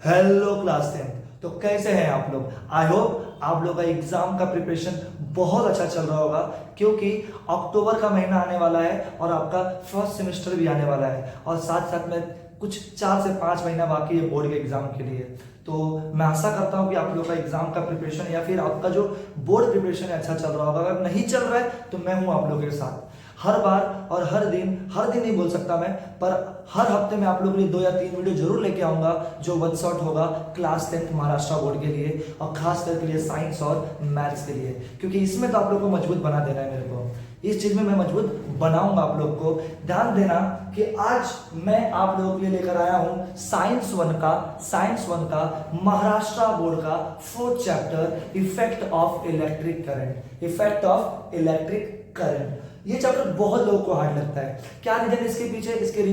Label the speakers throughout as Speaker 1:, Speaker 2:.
Speaker 1: Hello class 10। तो कैसे हैं आप लोग? आई होप आप लोग का एग्जाम का प्रिपरेशन बहुत अच्छा चल रहा होगा, क्योंकि अक्टूबर का महीना आने वाला है और आपका फर्स्ट सेमेस्टर भी आने वाला है और साथ साथ में कुछ 4 से 5 महीना बाकी है बोर्ड के एग्जाम के लिए। तो मैं आशा करता हूँ कि आप लोग का एग्जाम का प्रिपरेशन या फिर आपका जो बोर्ड प्रिपरेशन है अच्छा चल रहा होगा। अगर नहीं चल रहा है तो मैं हूँ आप लोगों के साथ हर बार और हर दिन नहीं बोल सकता मैं, पर हर हफ्ते में आप लोगों के लिए 2 या 3 वीडियो जरूर लेके आऊंगा जो वन शॉट होगा क्लास 10th महाराष्ट्र बोर्ड के लिए और खास करके लिए साइंस और मैथ्स के लिए, क्योंकि इसमें तो आप लोग को मजबूत बना देना है। मेरे को इस चीज में मैं मजबूत बनाऊंगा आप लोग को। ध्यान देना कि आज मैं आप लोगों के लिए लेकर आया हूं साइंस वन का महाराष्ट्र बोर्ड का 4th chapter effect of electric current. ये चैप्टर बहुत लोगों को हार्ड लगता है। क्या रीजन इसके पीछे? इसके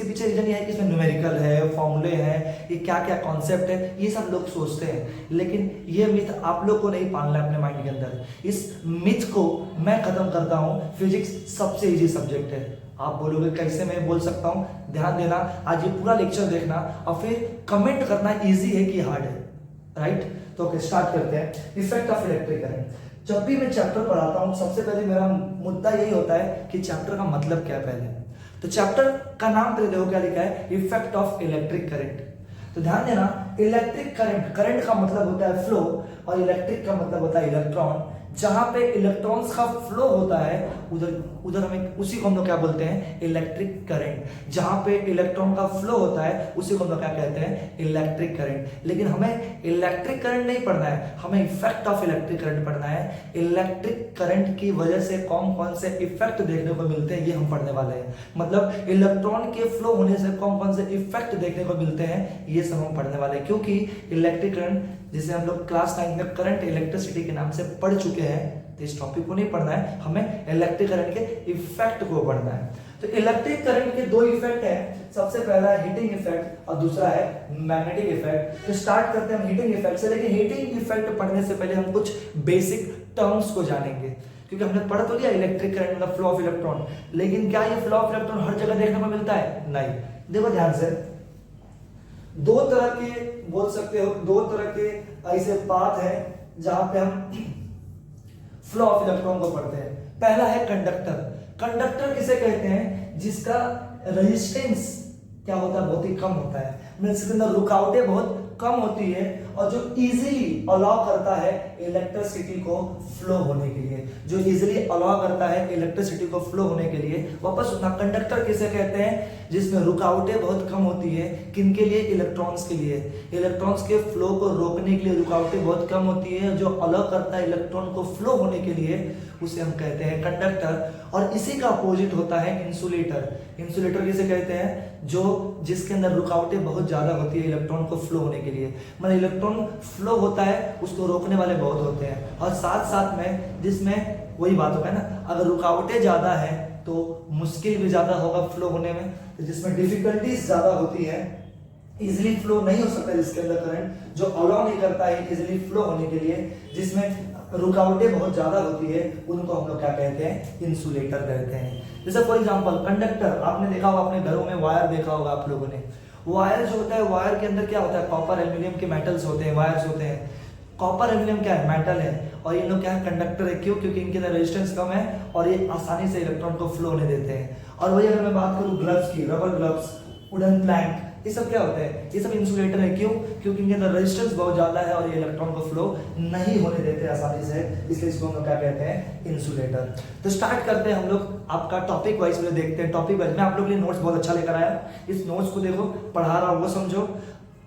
Speaker 1: पीछे रीजन ये है कि इसमें न्यूमेरिकल है, फॉर्मूले हैं, ये क्या क्या कॉन्सेप्ट है, ये सब लोग सोचते हैं। लेकिन ये मिथ आप लोग को नहीं पालना है अपने माइंड के अंदर। इस मिथ को मैं खत्म करता हूँ। फिजिक्स सबसे इजी सब्जेक्ट है। आप बोलोगे कैसे मैं बोल सकता हूँ? ध्यान देना, आज ये पूरा लेक्चर देखना और फिर कमेंट करना इजी है कि हार्ड है, राइट? तो ओके, स्टार्ट करते हैं। Effect of electric current. जब भी मैं चैप्टर पढ़ाता हूं सबसे पहले मेरा मुद्दा यही होता है कि चैप्टर का मतलब क्या है पहले। तो चैप्टर का नाम पहले देखो क्या लिखा है, इफेक्ट ऑफ इलेक्ट्रिक करंट। तो ध्यान देना, इलेक्ट्रिक करंट का मतलब होता है फ्लो और इलेक्ट्रिक का मतलब होता है इलेक्ट्रॉन। जहां पे इलेक्ट्रॉन्स का फ्लो होता है उधर हमें उसी को हम लोग क्या बोलते हैं, इलेक्ट्रिक करंट। जहां पे इलेक्ट्रॉन का फ्लो होता है उसी को हम लोग क्या कहते हैं, इलेक्ट्रिक करंट। लेकिन हमें इलेक्ट्रिक करंट नहीं पढ़ना है, हमें इफेक्ट ऑफ इलेक्ट्रिक करंट पढ़ना है। इलेक्ट्रिक करंट की वजह से कौन कौन से इफेक्ट देखने को मिलते हैं ये हम पढ़ने वाले हैं। मतलब इलेक्ट्रॉन के फ्लो होने से कौन कौन से इफेक्ट देखने को मिलते हैं ये सब हम पढ़ने वाले हैं। क्योंकि इलेक्ट्रिक करंट जिसे हम लोग क्लास 9 में करंट इलेक्ट्रिसिटी के नाम से पढ़ चुके हैं, तो इस टॉपिक को नहीं पढ़ना है, हमें इलेक्ट्रिक करंट के इफेक्ट को पढ़ना है। तो इलेक्ट्रिक करंट के 2 इफेक्ट हैं। सबसे पहला है हीटिंग इफेक्ट और दूसरा है मैग्नेटिक इफेक्ट। तो स्टार्ट करते हैं हम हीटिंग इफेक्ट से। लेकिन हीटिंग इफेक्ट पढ़ने से पहले हम कुछ बेसिक टर्म्स को जानेंगे, क्योंकि हमने पढ़ तो लिया इलेक्ट्रिक करंट मतलब फ्लो ऑफ इलेक्ट्रॉन, लेकिन क्या ये फ्लो ऑफ इलेक्ट्रॉन हर जगह देखने को मिलता है? नहीं। देखो ध्यान से, 2 तरह के बोल सकते हो, 2 तरह के ऐसे पाथ है जहां पे हम फ्लो ऑफ इलेक्ट्रॉन को पढ़ते हैं। पहला है कंडक्टर। कंडक्टर किसे कहते हैं? जिसका रेजिस्टेंस क्या होता है, बहुत ही कम होता है, मतलब इसके अंदर रुकावटें बहुत कम होती है और जो इजीली अलाउ करता है इलेक्ट्रिसिटी को फ्लो होने के लिए, जो इजीली अलाउ करता है इलेक्ट्रिसिटी को फ्लो होने के लिए। वापस सुनना, कंडक्टर किसे कहते हैं? जिसमें रुकावटें बहुत कम होती है। किनके लिए? इलेक्ट्रॉन्स के लिए। इलेक्ट्रॉन्स के फ्लो को रोकने के लिए रुकावटें बहुत कम होती है, जो अलाउ करता है इलेक्ट्रॉन को फ्लो होने के लिए, उसे हम कहते हैं कंडक्टर। और इसी का अपोजिट होता है इंसुलेटर। इंसुलेटर किसे कहते हैं? जिसके अंदर रुकावटें बहुत ज्यादा होती है इलेक्ट्रॉन को फ्लो होने के लिए, मतलब इलेक्ट्रॉन फ्लो होता है उसको रोकने वाले बहुत होते हैं। और साथ साथ में जिसमें वही बात होगा ना, अगर रुकावटें ज्यादा है तो मुश्किल भी ज्यादा होगा फ्लो होने में। तो जिसमें डिफिकल्टीज ज्यादा होती है, इजिली फ्लो नहीं हो सकता जिसके अंदर करंट, जो अलाउ नहीं करता है इजिली फ्लो होने के लिए, जिसमें रुकावटें बहुत ज्यादा होती है, उनको हम लोग क्या कहते हैं? इंसुलेटर कहते हैं। जैसे फॉर एग्जांपल कंडक्टर, आपने देखा होगा अपने घरों में वायर देखा होगा आप लोगों ने। वायर जो होता है, वायर के अंदर क्या होता है? कॉपर एल्यूमिनियम के मेटल्स होते हैं, वायर्स होते हैं। कॉपर एल्यूमिनियम क्या है? मेटल है। और ये लोग क्या है? कंडक्टर है। क्यों? क्योंकि इनके अंदर रेजिस्टेंस कम है और ये आसानी से इलेक्ट्रॉन को फ्लो होने देते हैं। और वही अगर मैं बात करूं ग्लव्स की, रबर ग्लव्स, वुडन प्लैंक, ये सब क्या होते हैं? ये सब इंसुलेटर है। क्यों? क्योंकि इनके अंदर रेजिस्टेंस बहुत ज्यादा है और ये इलेक्ट्रॉन को फ्लो नहीं होने देते आसानी से, इसलिए इसको हम लोग क्या कहते हैं? इंसुलेटर। तो स्टार्ट करते हैं हम लोग आपका टॉपिक वाइज में देखते हैं। टॉपिक वाइज मैं आप लोग के लिए नोट्स बहुत अच्छा लेकर आया। इस नोट्स को देखो, पढ़ा रहा हूं वो समझो,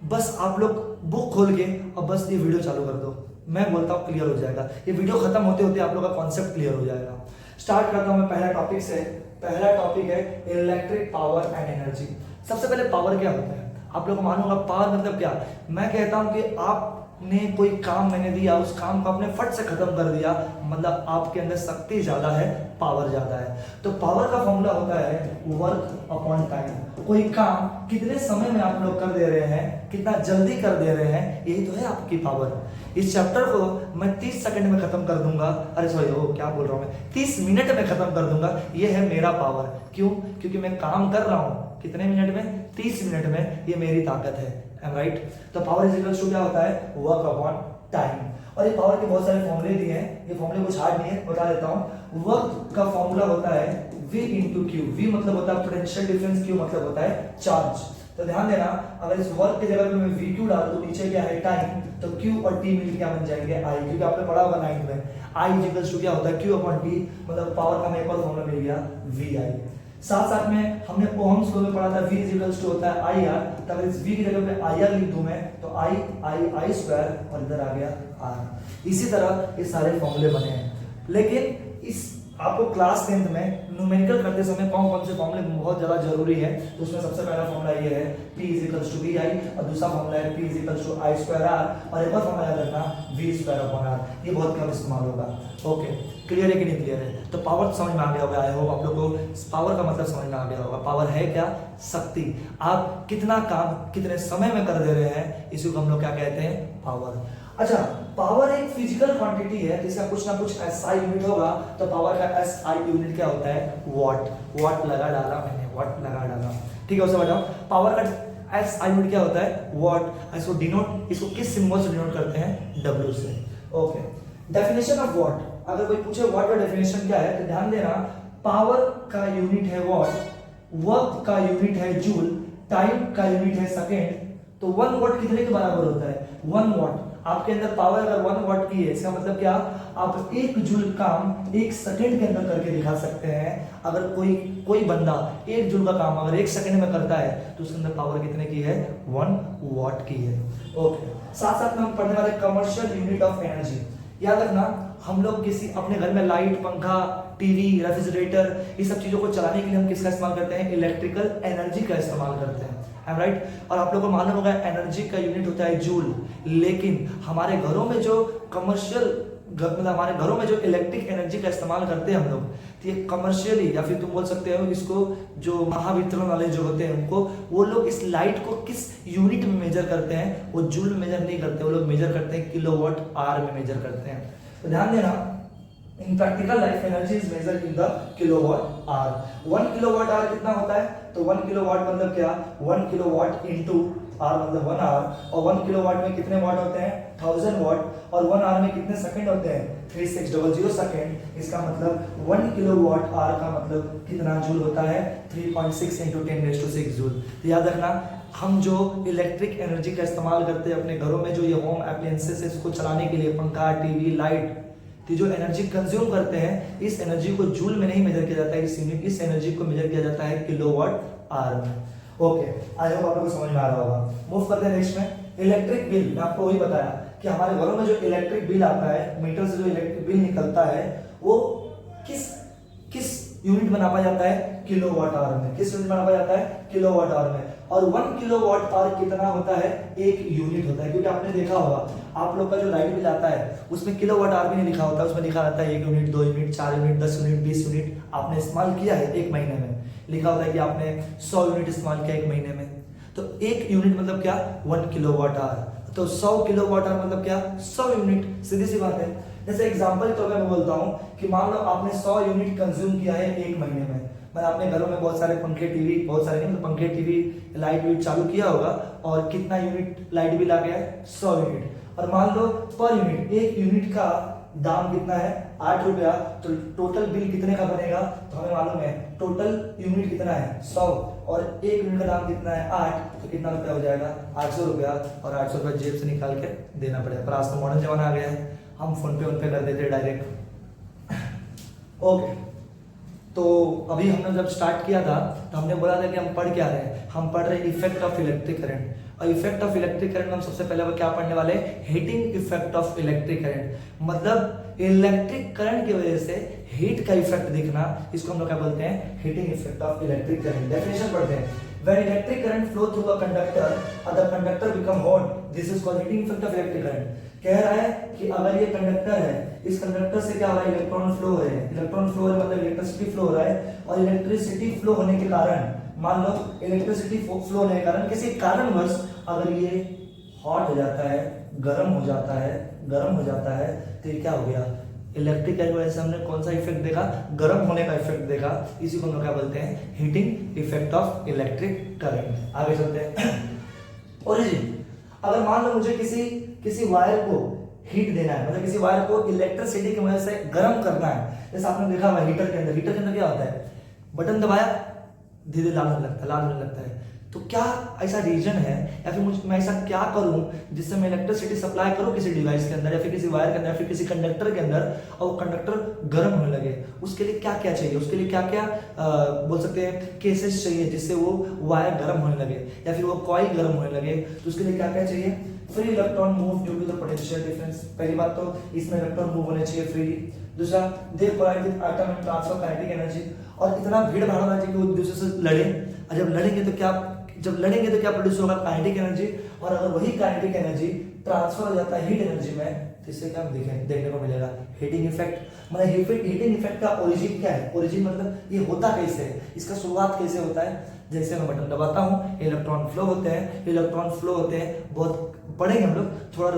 Speaker 1: बस आप लोग बुक खोल के और बस ये वीडियो चालू कर दो, मैं बोलता हूँ क्लियर हो जाएगा। ये वीडियो खत्म होते होते आप लोग का कॉन्सेप्ट क्लियर हो जाएगा। स्टार्ट करता हूं मैं पहला टॉपिक से। पहला टॉपिक है इलेक्ट्रिक पावर एंड एनर्जी। सबसे पहले पावर क्या होता है आप लोग को मालूम होगा। पावर मतलब क्या? मैं कहता हूं कि आपने कोई काम मैंने दिया, उस काम को आपने फट से खत्म कर दिया, मतलब आपके अंदर शक्ति ज्यादा है, पावर ज्यादा है। तो पावर का फॉर्मूला होता है वर्क अपॉन टाइम। कोई काम कितने समय में आप लोग कर दे रहे हैं, कितना जल्दी कर दे रहे हैं, यही तो है आपकी पावर। इस चैप्टर को मैं 30 सेकंड में खत्म कर दूंगा, अरे सॉरी क्या बोल रहा हूं मैं, 30 मिनट में खत्म कर दूंगा, ये है मेरा पावर। क्यों? क्योंकि मैं काम कर रहा हूं कितने मिनट में? 30 मिनट में। ये मेरी ताकत है। राइट। तो पावर इज इक्वल्स टू क्या होता है, वर्क अपॉन टाइम। और ये पावर के बहुत सारे फॉर्मूले दिए हैं, ये फॉर्मूले कुछ हार्ड नहीं है, बता देता हूँ। वर्क का फॉर्मूला होता है V इंटू क्यू। V मतलब होता है पोटेंशियल डिफरेंस, क्यू मतलब होता है चार्ज। तो ध्यान देना, अगर इस वर्क की जगह पे मैं वी क्यू डाल दूं, नीचे क्या है टाइम, तो क्यू और टी मिलकर क्या बन जाएंगे आई, क्योंकि आपने पढ़ा होगा 9th में आई इक्वल्स टू क्या होता है क्यू अपॉन टी, मतलब पावर का हमें एक और फॉर्मूला मिल गया वी आई। साथ साथ में हमने ओहम्स लॉ में पढ़ा था V इक्वल्स टू होता है आई आर, तो अगर इस V की जगह पे आई आर लिख दूं मैं, तो आई आई आई स्क्वायर और इधर आ गया आर। इसी तरह ये सारे फॉर्मूले बने हैं। लेकिन इस आपको क्लास 10th में न्यूमेरिकल करते समय कौन कौन से फॉर्मूले बहुत ज्यादा जरूरी है, तो उसमें सबसे पहला फॉर्मूला ये है P is equals to V I, और दूसरा फॉर्मूला है P is equals to I square R, और एक और फॉर्मूला याद रखना V स्क्वायर अपॉन आर। ये बहुत कम इस्तेमाल होगा। ओके, क्लियर है कि नहीं क्लियर है? तो पावर समझ में आ गया होगा, आई होप आप लोगों को पावर का मतलब समझ में आ गया होगा। पावर है क्या, शक्ति। आप कितना काम कितने समय में कर दे रहे हैं, इसी को हम लोग क्या कहते हैं, पावर। अच्छा, पावर एक फिजिकल क्वांटिटी है जिसका कुछ ना कुछ एसआई यूनिट होगा, तो पावर का एसआई यूनिट क्या होता है, वॉट। वॉट लगा डाला मैंने, वॉट लगा डाला, ठीक है। उससे बताओ पावर का एसआई यूनिट क्या होता है, वॉट। इसको डिनोट, इसको किस सिंबल से डिनोट करते हैं, डब्ल्यू से। ओके, डेफिनेशन ऑफ वॉट, अगर कोई पूछे वॉट का डेफिनेशन क्या है, तो ध्यान देना, पावर का यूनिट है वॉट, वर्क का यूनिट है जूल, टाइम का यूनिट है सेकेंड। तो 1 वॉट कितने के बराबर होता है, 1 वॉट। आपके अंदर पावर अगर 1 वॉट की है, इसका मतलब क्या, आप 1 जूल काम 1 सेकंड के अंदर करके दिखा सकते हैं। अगर कोई बंदा 1 जूल का काम अगर 1 सेकंड में करता है, तो उसके अंदर पावर कितने की है, 1 वॉट की है। ओके, साथ साथ में हम पढ़ने वाले कमर्शियल यूनिट ऑफ एनर्जी। याद रखना, हम लोग किसी अपने घर में लाइट, पंखा, टीवी, रेफ्रिजरेटर, ये सब चीजों को चलाने के लिए हम किसका इस्तेमाल करते हैं, इलेक्ट्रिकल एनर्जी का इस्तेमाल करते हैं, राइट। और आप लोगों को मालूम होगा एनर्जी का यूनिट होता है जूल। लेकिन हमारे घरों में जो कमर्शियल, मतलब हमारे घरों में जो इलेक्ट्रिक एनर्जी का इस्तेमाल करते हैं हम लोग, तो ये कमर्शियली, या फिर तुम बोल सकते हो इसको, जो महावितरण वाले जो होते हैं उनको, वो लोग इस लाइट को किस यूनिट में मेजर करते हैं, वो जूल में मेजर नहीं करते, वो लोग मेजर करते हैं किलोवाट आवर में मेजर करते हैं। तो ध्यान देना, in practical life energy is measured in the kilowatt hour। 1 kilowatt hour कितना होता है, तो 1 किलोवाट मतलब क्या, 1 किलोवाट इंटू आवर मतलब 1 आवर, और 1 किलोवाट में कितने वाट होते हैं, 1000 वाट, और 1 आवर में कितने सेकंड होते हैं, 3600 सेकंड। इसका मतलब 1 किलोवाट आवर का मतलब कितना जूल होता है, 3.6 इंटू 10⁻⁶ जूल। तो याद रखना, हम जो इलेक्ट्रिक एनर्जी का इस्तेमाल करते हैं अपने घरों में, जो ये होम अप्लायंसेस है इसको चलाने के लिए, पंखा, टीवी, लाइट, तो जो एनर्जी कंज्यूम करते हैं, इस एनर्जी को जूल में नहीं मेजर किया जाता है, इस एनर्जी को मेजर किया जाता है किलोवाट आवर में। ओके, आई होप आप लोगों को समझ में आ रहा होगा। मूव करते हैं नेक्स्ट में, इलेक्ट्रिक बिल। मैं आपको वही बताया कि हमारे घरों में जो इलेक्ट्रिक बिल आता है, मीटर से जो इलेक्ट्रिक बिल निकलता है, वो किस किस यूनिट में नापा जाता है, किलोवाट आवर में। किस यूनिट में नापा जाता है, किलोवाट आवर में। और 1 किलोवाट आवर कितना होता है, 1 यूनिट होता है। क्योंकि आपने देखा होगा, आप लोग का जो लाइट बिल आता है उसमें किलोवाट आवर भी नहीं लिखा होता, उसमें लिखा रहता है 1 unit, 2 unit, 4 unit, 10 unit, 20 unit आपने इस्तेमाल किया है 1 महीने में। लिखा होता है कि आपने 100 यूनिट इस्तेमाल किया 1 महीने में। तो 1 यूनिट मतलब क्या, 1 किलोवाट आवर। तो 100 किलोवाट आवर मतलब क्या, 100 यूनिट। सीधी सी बात है। जैसे एग्जांपल तो मैं बोलता हूँ कि मान लो आपने 100 यूनिट कंज्यूम किया है 1 महीने में। मैंने अपने घरों में बहुत सारे पंखे, टीवी, बहुत सारे नहीं, मतलब पंखे, टीवी, लाइट बिल चालू किया होगा, और कितना यूनिट लाइट बिल आ गया है, 100 यूनिट। और मान लो पर यूनिट, 1 यूनिट का दाम कितना है, 8 रुपया, तो टोटल बिल कितने का बनेगा, तो हमें मालूम है टोटल यूनिट कितना है, 100, और 1 यूनिट का दाम कितना है, 8, तो कितना रुपया हो जाएगा, 800 रुपया। और 800 रुपया जेब से निकाल के देना पड़ेगा। पर आज तो मॉडर्न जमाना आ गया है, हम फोन पे कर देते डायरेक्ट। ओके, तो अभी हमने जब स्टार्ट किया था तो हमने बोला था कि हम पढ़ क्या रहे हैं, हम पढ़ रहे इफेक्ट ऑफ इलेक्ट्रिक करंट। और इफेक्ट ऑफ इलेक्ट्रिक करंट में हम सबसे पहले क्या पढ़ने वाले, heating effect of electric current. मतलब इलेक्ट्रिक करंट की वजह से हीट का इफेक्ट दिखना, इसको हम लोग क्या बोलते हैं, heating effect of electric current. Definition पढ़ते हैं, when electric current flow through a conductor and the conductor become hot, this is called heating effect of electric current। कह रहा है कि अगर ये कंडक्टर है, इस कंडक्टर से क्या हो रहा है, इलेक्ट्रॉन फ्लो हो रहे हैं। इलेक्ट्रॉन फ्लो हो रहा है मतलब इलेक्ट्रिसिटी फ्लो हो रहा है, और इलेक्ट्रिसिटी फ्लो होने के कारण, मान लो इलेक्ट्रिसिटी फ्लो होने के कारण किसी कारणवश अगर ये हॉट हो जाता है, गर्म हो जाता है, गर्म हो जाता है, तो ये क्या हो गया, इलेक्ट्रिक करंट की वजह से हमने कौन सा इफेक्ट देखा, गर्म होने का इफेक्ट देखा। इसी को हम लोग क्या बोलते हैं, heating effect of electric current. आगे चलते हैं। ओरिजिन, अगर मान लो मुझे किसी किसी वायर को हीट देना है, मतलब किसी वायर को इलेक्ट्रिसिटी की वजह से गर्म करना है, जैसे आपने देखा हुआ हीटर के अंदर क्या होता है, बटन दबाया धीरे धीरे लाल होने लगता है, लाल होने लगता है। तो क्या ऐसा रीजन है या फिर मैं ऐसा क्या करूं जिससे मैं इलेक्ट्रिसिटी सप्लाई करूं किसी डिवाइस के अंदर या फिर किसी वायर के अंदर या फिर किसी कंडक्टर के अंदर और वो कंडक्टर गर्म होने लगे, उसके लिए क्या क्या चाहिए, उसके लिए क्या क्या बोल सकते हैं केसेस चाहिए जिससे वो वायर गर्म होने लगे या फिर वो कॉइल गर्म होने लगे, तो उसके लिए क्या क्या चाहिए? Free electron move due to the potential difference. पहली बात तो इसमें इलेक्ट्रॉन मूव होने चाहिए फ्रीली। दूसरा, they collide with atom and transfer kinetic energy, और इतना भीड़ भाड़ होना चाहिए कि वो एक दूसरे से लड़े, और जब लड़ेंगे तो क्या प्रोड्यूस होगा? काइनेटिक एनर्जी, और अगर वही काइनेटिक एनर्जी ट्रांसफर हो जाता है हीट एनर्जी में, तो इससे क्या देखने को मिलेगा? Heating effect. मतलब हीटिंग इफेक्ट का ओरिजिन क्या है? ओरिजिन मतलब ये होता कैसे है, इसका शुरुआत कैसे होता है? जैसे मैं बटन दबाता हूँ, इलेक्ट्रॉन फ्लो होते हैं, बहुत पढ़ेंगे हम लोग, थोड़ा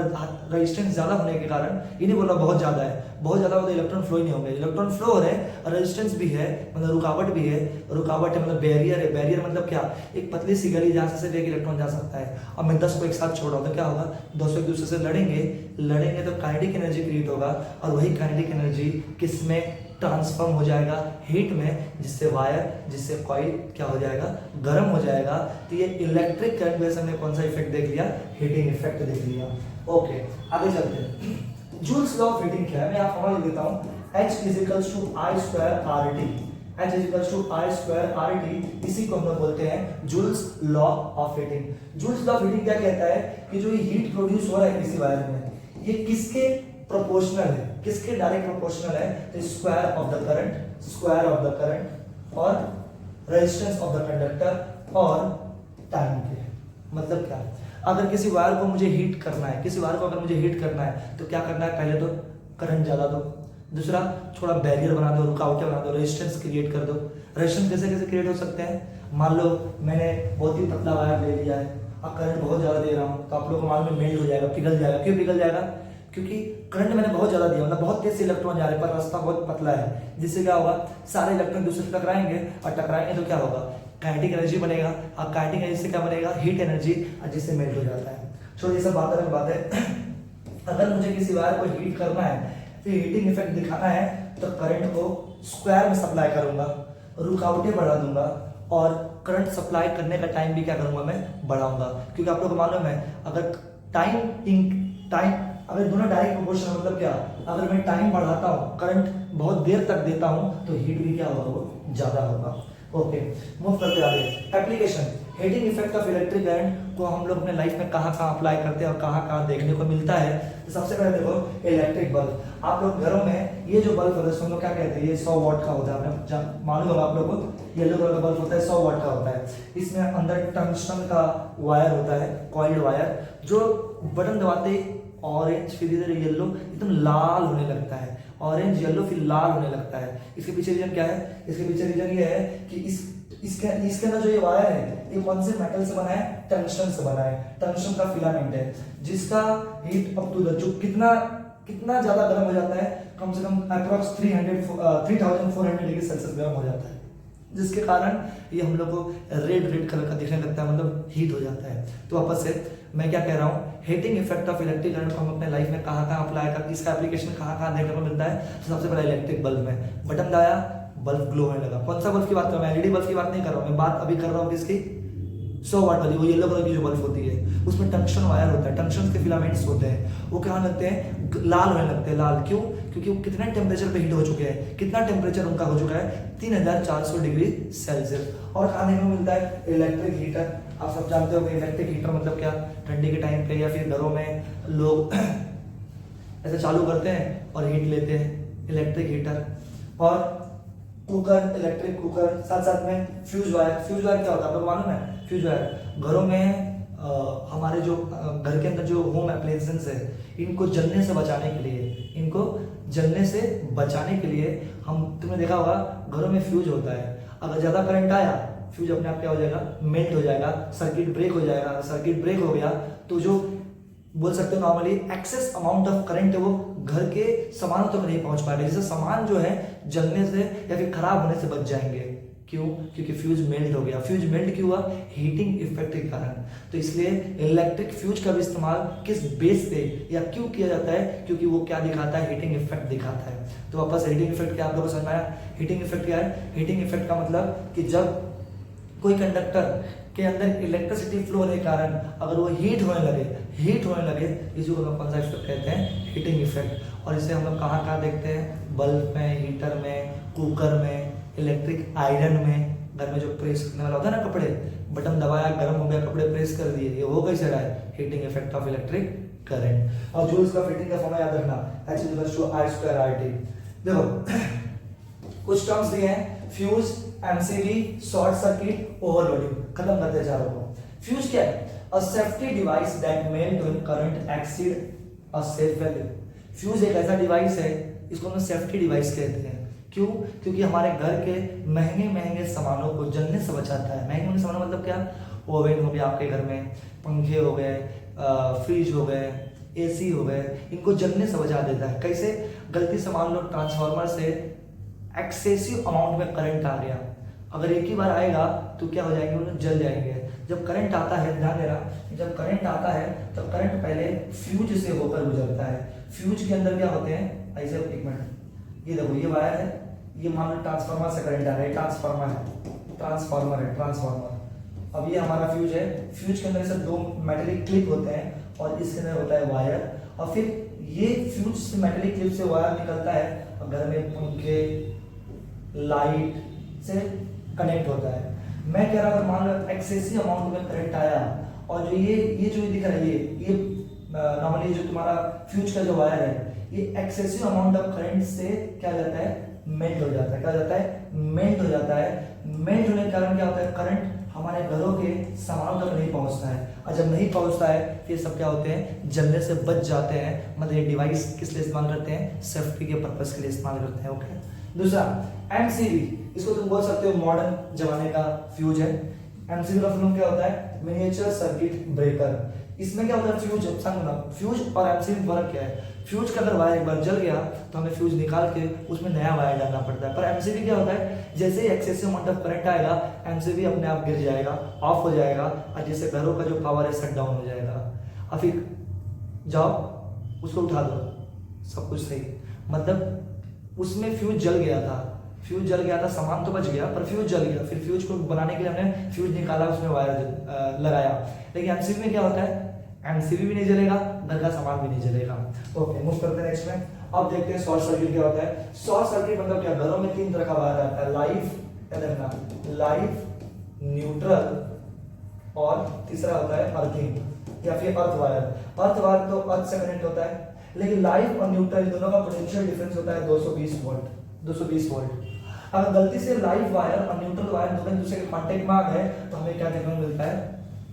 Speaker 1: रेजिस्टेंस ज्यादा होने के कारण, ये नहीं बोला बहुत ज्यादा है, बहुत ज्यादा तो इलेक्ट्रॉन फ्लो ही नहीं होंगे, इलेक्ट्रॉन फ्लो हो रहे हैं, रेजिस्टेंस भी है, मतलब रुकावट भी है, रुकावट है मतलब बैरियर है, बैरियर मतलब क्या? एक पतली सी गली जहां से सिर्फ एक इलेक्ट्रॉन जा सकता है। अब मैं 10 को एक साथ छोड़ रहा हूं तो क्या होगा? 2 एक दूसरे से लड़ेंगे तो काइनेटिक एनर्जी क्रिएट होगा, और वही काइनेटिक एनर्जी किसमें ट्रांसफॉर्म हो जाएगा? हीट में, जिससे कॉइल क्या हो जाएगा? गर्म हो जाएगा। तो ये इलेक्ट्रिक करंट वैसे हमने कौन सा इफेक्ट देख लिया? हीटिंग इफेक्ट देख लिया। ओके, आगे चलते हैं। जूल्स लॉ ऑफ हीटिंग क्या है, मैं यहाँ फॉर्मूला लिख देता हूँ। H is to I square R T. H is to I square R T, इसी को हम लोग बोलते हैं Joule's law of heating. Joule's law of heating क्या कहता है कि जो ये हीट प्रोड्यूस हो रहा है किसी वायर में, ये किसके प्रोपोर्शनल है, किसके डायरेक्ट प्रोपोर्शनल है? तो स्क्वायर ऑफ द करंट और रेजिस्टेंस ऑफ द कंडक्टर और टाइम के। मतलब क्या? अगर किसी वायर को मुझे हीट करना है, तो क्या करना है? पहले तो करंट ज्यादा दो, दूसरा थोड़ा बैरियर बना दो, रुकावटें बना दो, रेजिस्टेंस क्रिएट कर दो। रेजिस्टेंस कैसे क्रिएट हो सकते हैं? मान लो मैंने बहुत ही पतला वायर ले लिया है, अब करंट बहुत ज्यादा दे रहा हूँ, तो आप लोगों को मालूम है मेल्ट हो जाएगा, पिघल जाएगा। क्यों पिघल जाएगा? क्योंकि करंट मैंने बहुत ज्यादा दिया, मतलब बहुत तेज से इलेक्ट्रॉन जा रहे हैं, पर रास्ता बहुत पतला है, जिससे क्या होगा? सारे इलेक्ट्रॉन दूसरे से टकराएंगे, और टकराएंगे तो क्या होगा? काइनेटिक एनर्जी बनेगा, और काइनेटिक एनर्जी से क्या बनेगा? हीट एनर्जी, और जिससे मेल्ट हो जाता है। छोड़ो ये सब बात है। अगर मुझे किसी वायर को हीट करना है, फिर हीटिंग इफेक्ट दिखाना है, तो करंट को स्क्वायर में सप्लाई करूंगा, रुकावटें बढ़ा दूंगा, और करंट सप्लाई करने का टाइम भी क्या करूंगा? मैं बढ़ाऊंगा। क्योंकि आप लोग को मालूम है, अगर दोनों डायरेक्ट प्रोपोर्शनल, मतलब क्या? अगर मैं टाइम बढ़ाता हूँ, करंट बहुत देर तक देता हूँ, तो हीट भी क्या होगा? वो ज्यादा होगा। ओके, मूव करते आगे। Application. Heating effect of electric current को हम लोग अपने लाइफ में कहाँ अप्लाई करते हैं और कहाँ देखने को मिलता है? तो सबसे पहले देखो, इलेक्ट्रिक बल्ब। आप लोग घरों में ये जो बल्ब होता है, हम लोग क्या कहते हैं? ये 100 वाट का होता है, मालूम होगा आप लोगों को। येलो कलर का बल्ब होता है, 100 वाट का होता है। इसमें अंदर टंगस्टन का वायर होता है, कॉइल्ड वायर, जो बटन दबाते ऑरेंज, फिर इधर येलो, एकदम लाल होने लगता है, ऑरेंज येलो फिर लाल होने लगता है। इसके पीछे रीजन क्या है? इसके पीछे रीजन ये है कि इसके अंदर जो ये वायर है, ये कौन से मेटल से बना है? टंगस्टन से बना है। टंगस्टन का फिलामेंट है, जिसका हीट अप टू द, जो कितना ज्यादा गर्म हो जाता है? कम से कम अप्रॉक्स 3400 डिग्री सेल्सियस गर्म हो जाता है, जिसके कारण ये हम लोग को रेड कलर का दिखने लगता है, मतलब हीट हो जाता है। तो वापस से मैं क्या कह रहा हूँ? Heating effect of electric current को हम अपने लाइफ में कहाँ अप्लाई कर, इसका एप्लीकेशन कहाँ देखने को मिलता है? तो सबसे पहले इलेक्ट्रिक बल्ब में। बटन दबाया, बल्ब ग्लो होने लगा। कौन सा बल्ब की बात कर रहा हूँ? एलईडी बल्ब की बात नहीं कर रहा हूँ, मैं बात अभी कर रहा हूँ किसकी? 100 वाट वाली, वो येलो कलर की जो बल्ब होती है, उसमें टंगस्टन वायर होता है, टंगस्टन के फिलामेंट्स होते हैं, वो क्या होने लगते हैं? लाल होने लगते हैं। लाल क्यों? क्योंकि वो कितने टेम्परेचर पे हीट हो चुके हैं। कितना टेम्परेचर उनका हो चुका है? 3400 डिग्री सेल्सियस। और कहाँ देखने को मिलता है? Electric heater. आप सब जानते हो कि इलेक्ट्रिक हीटर मतलब क्या? ठंडी के टाइम पे या फिर घरों में लोग ऐसे चालू करते हैं और हीट लेते हैं, इलेक्ट्रिक हीटर। और कुकर, इलेक्ट्रिक कुकर, साथ में फ्यूज वायर। फ्यूज वायर क्या होता है आपको मालूम है? फ्यूज वायर घरों में हमारे जो घर के अंदर जो होम एप्लायंसेस है, इनको जलने से बचाने के लिए हम, तुमने देखा होगा घरों में फ्यूज होता है। अगर ज्यादा करंट आया, फ्यूज अपने आप क्या हो जाएगा? मेल्ट हो जाएगा, सर्किट ब्रेक हो जाएगा। सर्किट ब्रेक हो गया तो जो बोल सकते हो normally excess amount of current है वो घर के सामानों तक नहीं पहुंच पाएगा, जिससे सामान जो है जलने से या फिर खराब होने से बच जाएंगे। क्यों? क्योंकि फ्यूज मेल्ट हो गया। फ्यूज मेल्ट क्यों हुआ? हीटिंग इफेक्ट के कारण। तो इसलिए इलेक्ट्रिक फ्यूज का भी इस्तेमाल किस बेस पे या क्यों किया जाता है? क्योंकि वो क्या दिखाता है? हीटिंग इफेक्ट दिखाता है। तो वापस हीटिंग इफेक्ट क्या आप लोगों को समझ में आया? हीटिंग इफेक्ट क्या है? हीटिंग इफेक्ट का मतलब कि जब कोई कंडक्टर के अंदर इलेक्ट्रिसिटी फ्लो होने के कारण अगर वो हीट होने लगे इसी को हम कौन सा इफेक्ट कहते हैं? Heating effect. और इसे हम लोग कहाँ कहाँ देखते हैं? बल्ब में, हीटर में, कुकर में, इलेक्ट्रिक आयरन में, घर में जो प्रेस करने वाला होता है ना कपड़े, बटन दबाया गर्म हो गया, कपड़े प्रेस कर दिए, ये वो कैसे रहा है? Heating effect of electric current. और जूल्स का हीटिंग का फॉर्मूला याद रखना, H=I²RT। देखो कुछ टर्म्स दिए हैं, fuse, MCB, short circuit, overloading. खत्म करते चारों को। फ्यूज क्या है? अ safety device that melt when current exceed a safe value. Fuse एक ऐसा डिवाइस है, इसको हम सेफ्टी डिवाइस कहते हैं। क्यों? क्योंकि हमारे घर के महंगे महंगे सामानों को जलने से बचाता है। महंगे महंगे सामान मतलब क्या? ओवन हो गया आपके घर में, पंखे हो गए, फ्रिज हो गए, एसी हो गए, इनको जलने से बचा देता है। कैसे? गलती से मान लो ट्रांसफार्मर से एक्सेसिव अमाउंट में करंट आ गया, अगर एक ही बार आएगा तो क्या हो जाएंगे? उन्हें जल जाएंगे। जब करंट आता है, ध्यान देना, जब करंट आता है तो करंट पहले फ्यूज से होकर गुजरता है। फ्यूज के अंदर क्या होते हैं? ऐसे, एक मिनट, ये देखो ये वायर है, ये मान लो ट्रांसफार्मर से करंट आ रहा है, ट्रांसफार्मर है। अब ये हमारा फ्यूज है। फ्यूज के अंदर से दो मेटेलिक क्लिप होते हैं और इसके अंदर होता है वायर। और फिर ये फ्यूज से मेटेलिक क्लिप से वायर निकलता है और घर में पंखे, लाइट से कनेक्ट होता है। मैं कह रहा था मान लो एक्सेसिव अमाउंट में करंट आया और जो ये जो दिख रहा है, ये नॉर्मली जो तुम्हारा फ्यूज का जो वायर है, ये एक्सेसिव अमाउंट ऑफ करंट से क्या हो जाता है? मेल्ट हो जाता है। क्या हो जाता है? मेल्ट हो जाता है। मेल्ट होने के कारण क्या होता है? करंट हमारे घरों के सामानों तक नहीं पहुंचता है, और जब नहीं पहुंचता है तो ये सब क्या होते हैं? जलने से बच जाते हैं। मतलब ये डिवाइस किस लिए इस्तेमाल करते हैं? सेफ्टी के पर्पस के लिए इस्तेमाल करते हैं। ओके। दूसरा एमसीबी, इसको तुम बोल सकते हो मॉडर्न जमाने का फ्यूज है। एमसीबी का फुल क्या होता है? Miniature circuit breaker. इसमें क्या होता है? फ्यूज, समझना, फ्यूज और एमसीबी में फर्क क्या है? फ्यूज का अगर वायर एक बार जल गया तो हमें फ्यूज निकाल के उसमें नया वायर डालना पड़ता है। पर एमसीबी क्या होता है? जैसे ही एक्सेसिव अमाउंट ऑफ करंट आएगा, एमसीबी अपने आप गिर जाएगा, ऑफ हो जाएगा, और जैसे घरों का जो पावर है शट डाउन हो जाएगा। और फिर जाओ उसको उठा दो, सब कुछ सही। मतलब उसमें फ्यूज जल गया था, सामान तो बच गया पर फ्यूज जल गया। फिर फ्यूज को बनाने के लिए हमने फ्यूज निकाला, उसमें वायर लगाया। लेकिन एमसीबी में क्या होता है? एमसीबी भी नहीं जलेगा, घर का सामान भी नहीं जलेगा। ओके, मूव करते हैं नेक्स्ट में। अब देखते हैं शॉर्ट सर्किट क्या होता है। शॉर्ट सर्किट मतलब क्या? घरों में तीन तरह का वायर आता है, लाइव, न्यूट्रल और तीसरा होता है अर्थिंग या फिर अर्थ वायर। अर्थ वायर तो अर्थ से कनेक्ट होता है, लेकिन लाइव और न्यूट्रल दोनों का पोटेंशियल डिफरेंस होता है 220 वोल्ट। अगर गलती से लाइव वायर और न्यूट्रल वायर दोनों एक दूसरे के कांटेक्ट में आ गए तो हमें क्या देखने को मिलता है?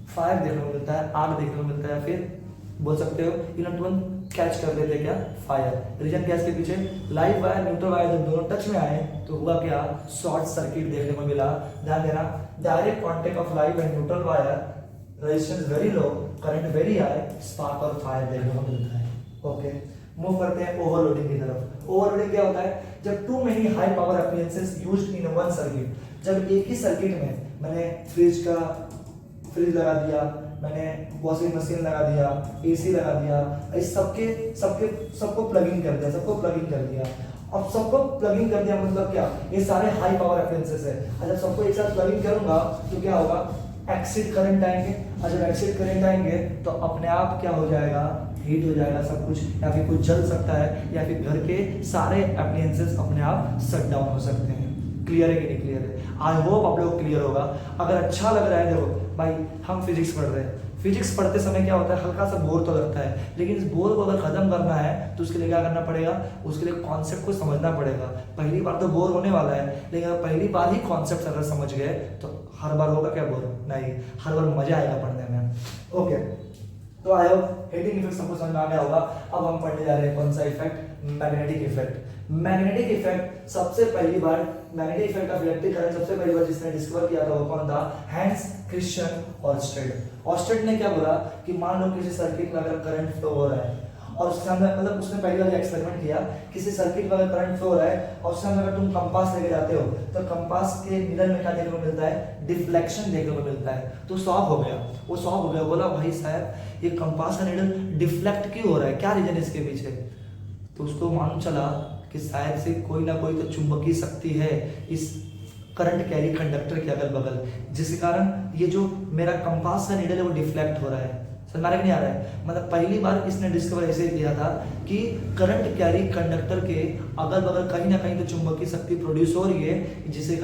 Speaker 1: फायर देखने को मिलता है, आग देखने को मिलता है। फिर बोल सकते हो इलेक्ट्रॉन कैच कर लेते हैं क्या? फायर। रीजन क्या इसके पीछे? लाइव वायर, न्यूट्रल वायर जब दोनों टच में आए तो हुआ क्या? शॉर्ट सर्किट देखने को मिला। ध्यान देना, direct contact of live and neutral wire, resistance very low, current very high, spark और फायर देखने को मिलता है। ओके, मूव करते हैं ओवरलोडिंग की तरफ। ओवरलोडिंग क्या होता है? जब too many high power appliances used in one circuit. जब एक ही सर्किट में मैंने फ्रिज लगा दिया, मैंने वॉशिंग मशीन लगा दिया, एसी लगा दिया, इस सबको प्लगिंग कर दिया। अब सबको प्लगिंग कर दिया मतलब क्या? ये सारे हाई पावर एप्लायंसेस है। और जब सबको एक साथ प्लगिंग करूंगा तो क्या होगा? एक्सिड करंट आएंगे, और जब एक्सिड करंट आएंगे तो अपने आप क्या हो जाएगा? हीट हो जाएगा सब कुछ, या फिर कुछ जल सकता है, या फिर घर के सारे एप्लायंसेस अपने आप शट डाउन हो सकते हैं। क्लियर है कि नहीं क्लियर है? आई होप आप लोग क्लियर होगा। अगर अच्छा लग रहा है, देखो भाई हम फिजिक्स पढ़ रहे हैं, फिजिक्स पढ़ते समय क्या होता है? हल्का सा बोर तो लगता है, लेकिन इस बोर को अगर खत्म करना है तो उसके लिए क्या करना पड़ेगा? उसके लिए कॉन्सेप्ट को समझना पड़ेगा। पहली बार तो बोर होने वाला है, लेकिन अगर पहली बार ही कॉन्सेप्ट अगर समझ गए तो हर बार होगा क्या बोर? नहीं, हर बार मजा आएगा पढ़ने में। ओके, तो आई होप हीटिंग इफेक्ट सबको समझ में आ गया होगा। अब हम पढ़ने जा रहे हैं कौन सा effect? Magnetic effect. Magnetic effect सबसे पहली बार, magnetic effect of electric current सबसे पहली बार जिसने डिस्कवर किया था वो कौन था? Hans Christian Orsted. ऑर्स्टेड ने क्या बोला कि मान लो किसी सर्किट में अगर करंट फ्लो हो रहा है और उसके सामने मतलब उसने पहली बार एक्सपेरिमेंट किया, किसी सर्किट में अगर करंट फ्लो हो रहा है और उसके सामने अगर तुम कंपास लेके जाते हो तो कंपास के मिरर में क्या देखने को मिलता है, डिफ्लेक्शन देखने को मिलता है। तो शॉक हो गया, वो शॉक हो गया, बोला भाई साहब ये कंपास का नीडल डिफ्लेक्ट क्यों हो रहा है, क्या रीजन इसके पीछे। तो उसको मालूम चला कि शायद से कोई ना कोई तो चुंबकीय शक्ति है इस करंट कैरी कंडक्टर के अगल बगल, जिसके कारण ये जो मेरा कंपास का नीडल है वो डिफ्लेक्ट हो रहा है। समझ नहीं आ रहा है, मतलब पहली बार इसने डिस्कवर ऐसे किया था कि करंट कैरी कंडक्टर के अगल बगल कहीं ना कहीं तो चुंबकीय शक्ति प्रोड्यूस हो रही है, जिसके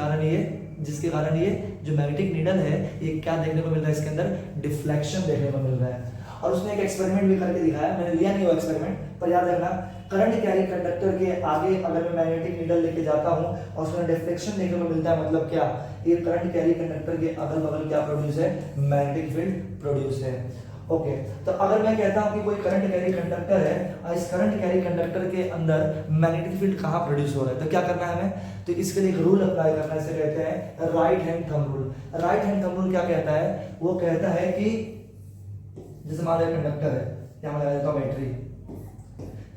Speaker 1: कारण ये जो मैग्नेटिक नीडल है ये क्या देखने को मिल रहा है, इसके अंदर डिफ्लेक्शन देखने को मिल रहा है। और उसने एक एक्सपेरिमेंट भी करके दिखाया, मैंने लिया नहीं वो एक्सपेरिमेंट, पर याद रखना करंट कैरी कंडक्टर के आगे अगर मैं मैग्नेटिक नीडल लेके जाता हूं और उसमें डिफ्लेक्शन देखने को मिलता है, मतलब क्या, ये करंट कैरी कंडक्टर के अगल बगल क्या प्रोड्यूस है, मैग्नेटिक फील्ड प्रोड्यूस है। ओके, तो अगर मैं कहता हूं कि कोई करंट कैरी कंडक्टर है और इस करंट कैरी कंडक्टर के अंदर मैग्नेटिक फील्ड कहां प्रोड्यूस हो रहा है, तो क्या करना है हमें, तो इसके लिए एक रूल अप्लाई करना है, इसे कहते हैं right hand thumb rule. Right hand thumb rule क्या कहता है, वो कहता है कि जैसे हमारा कंडक्टर है या हमारा देता हूं battery,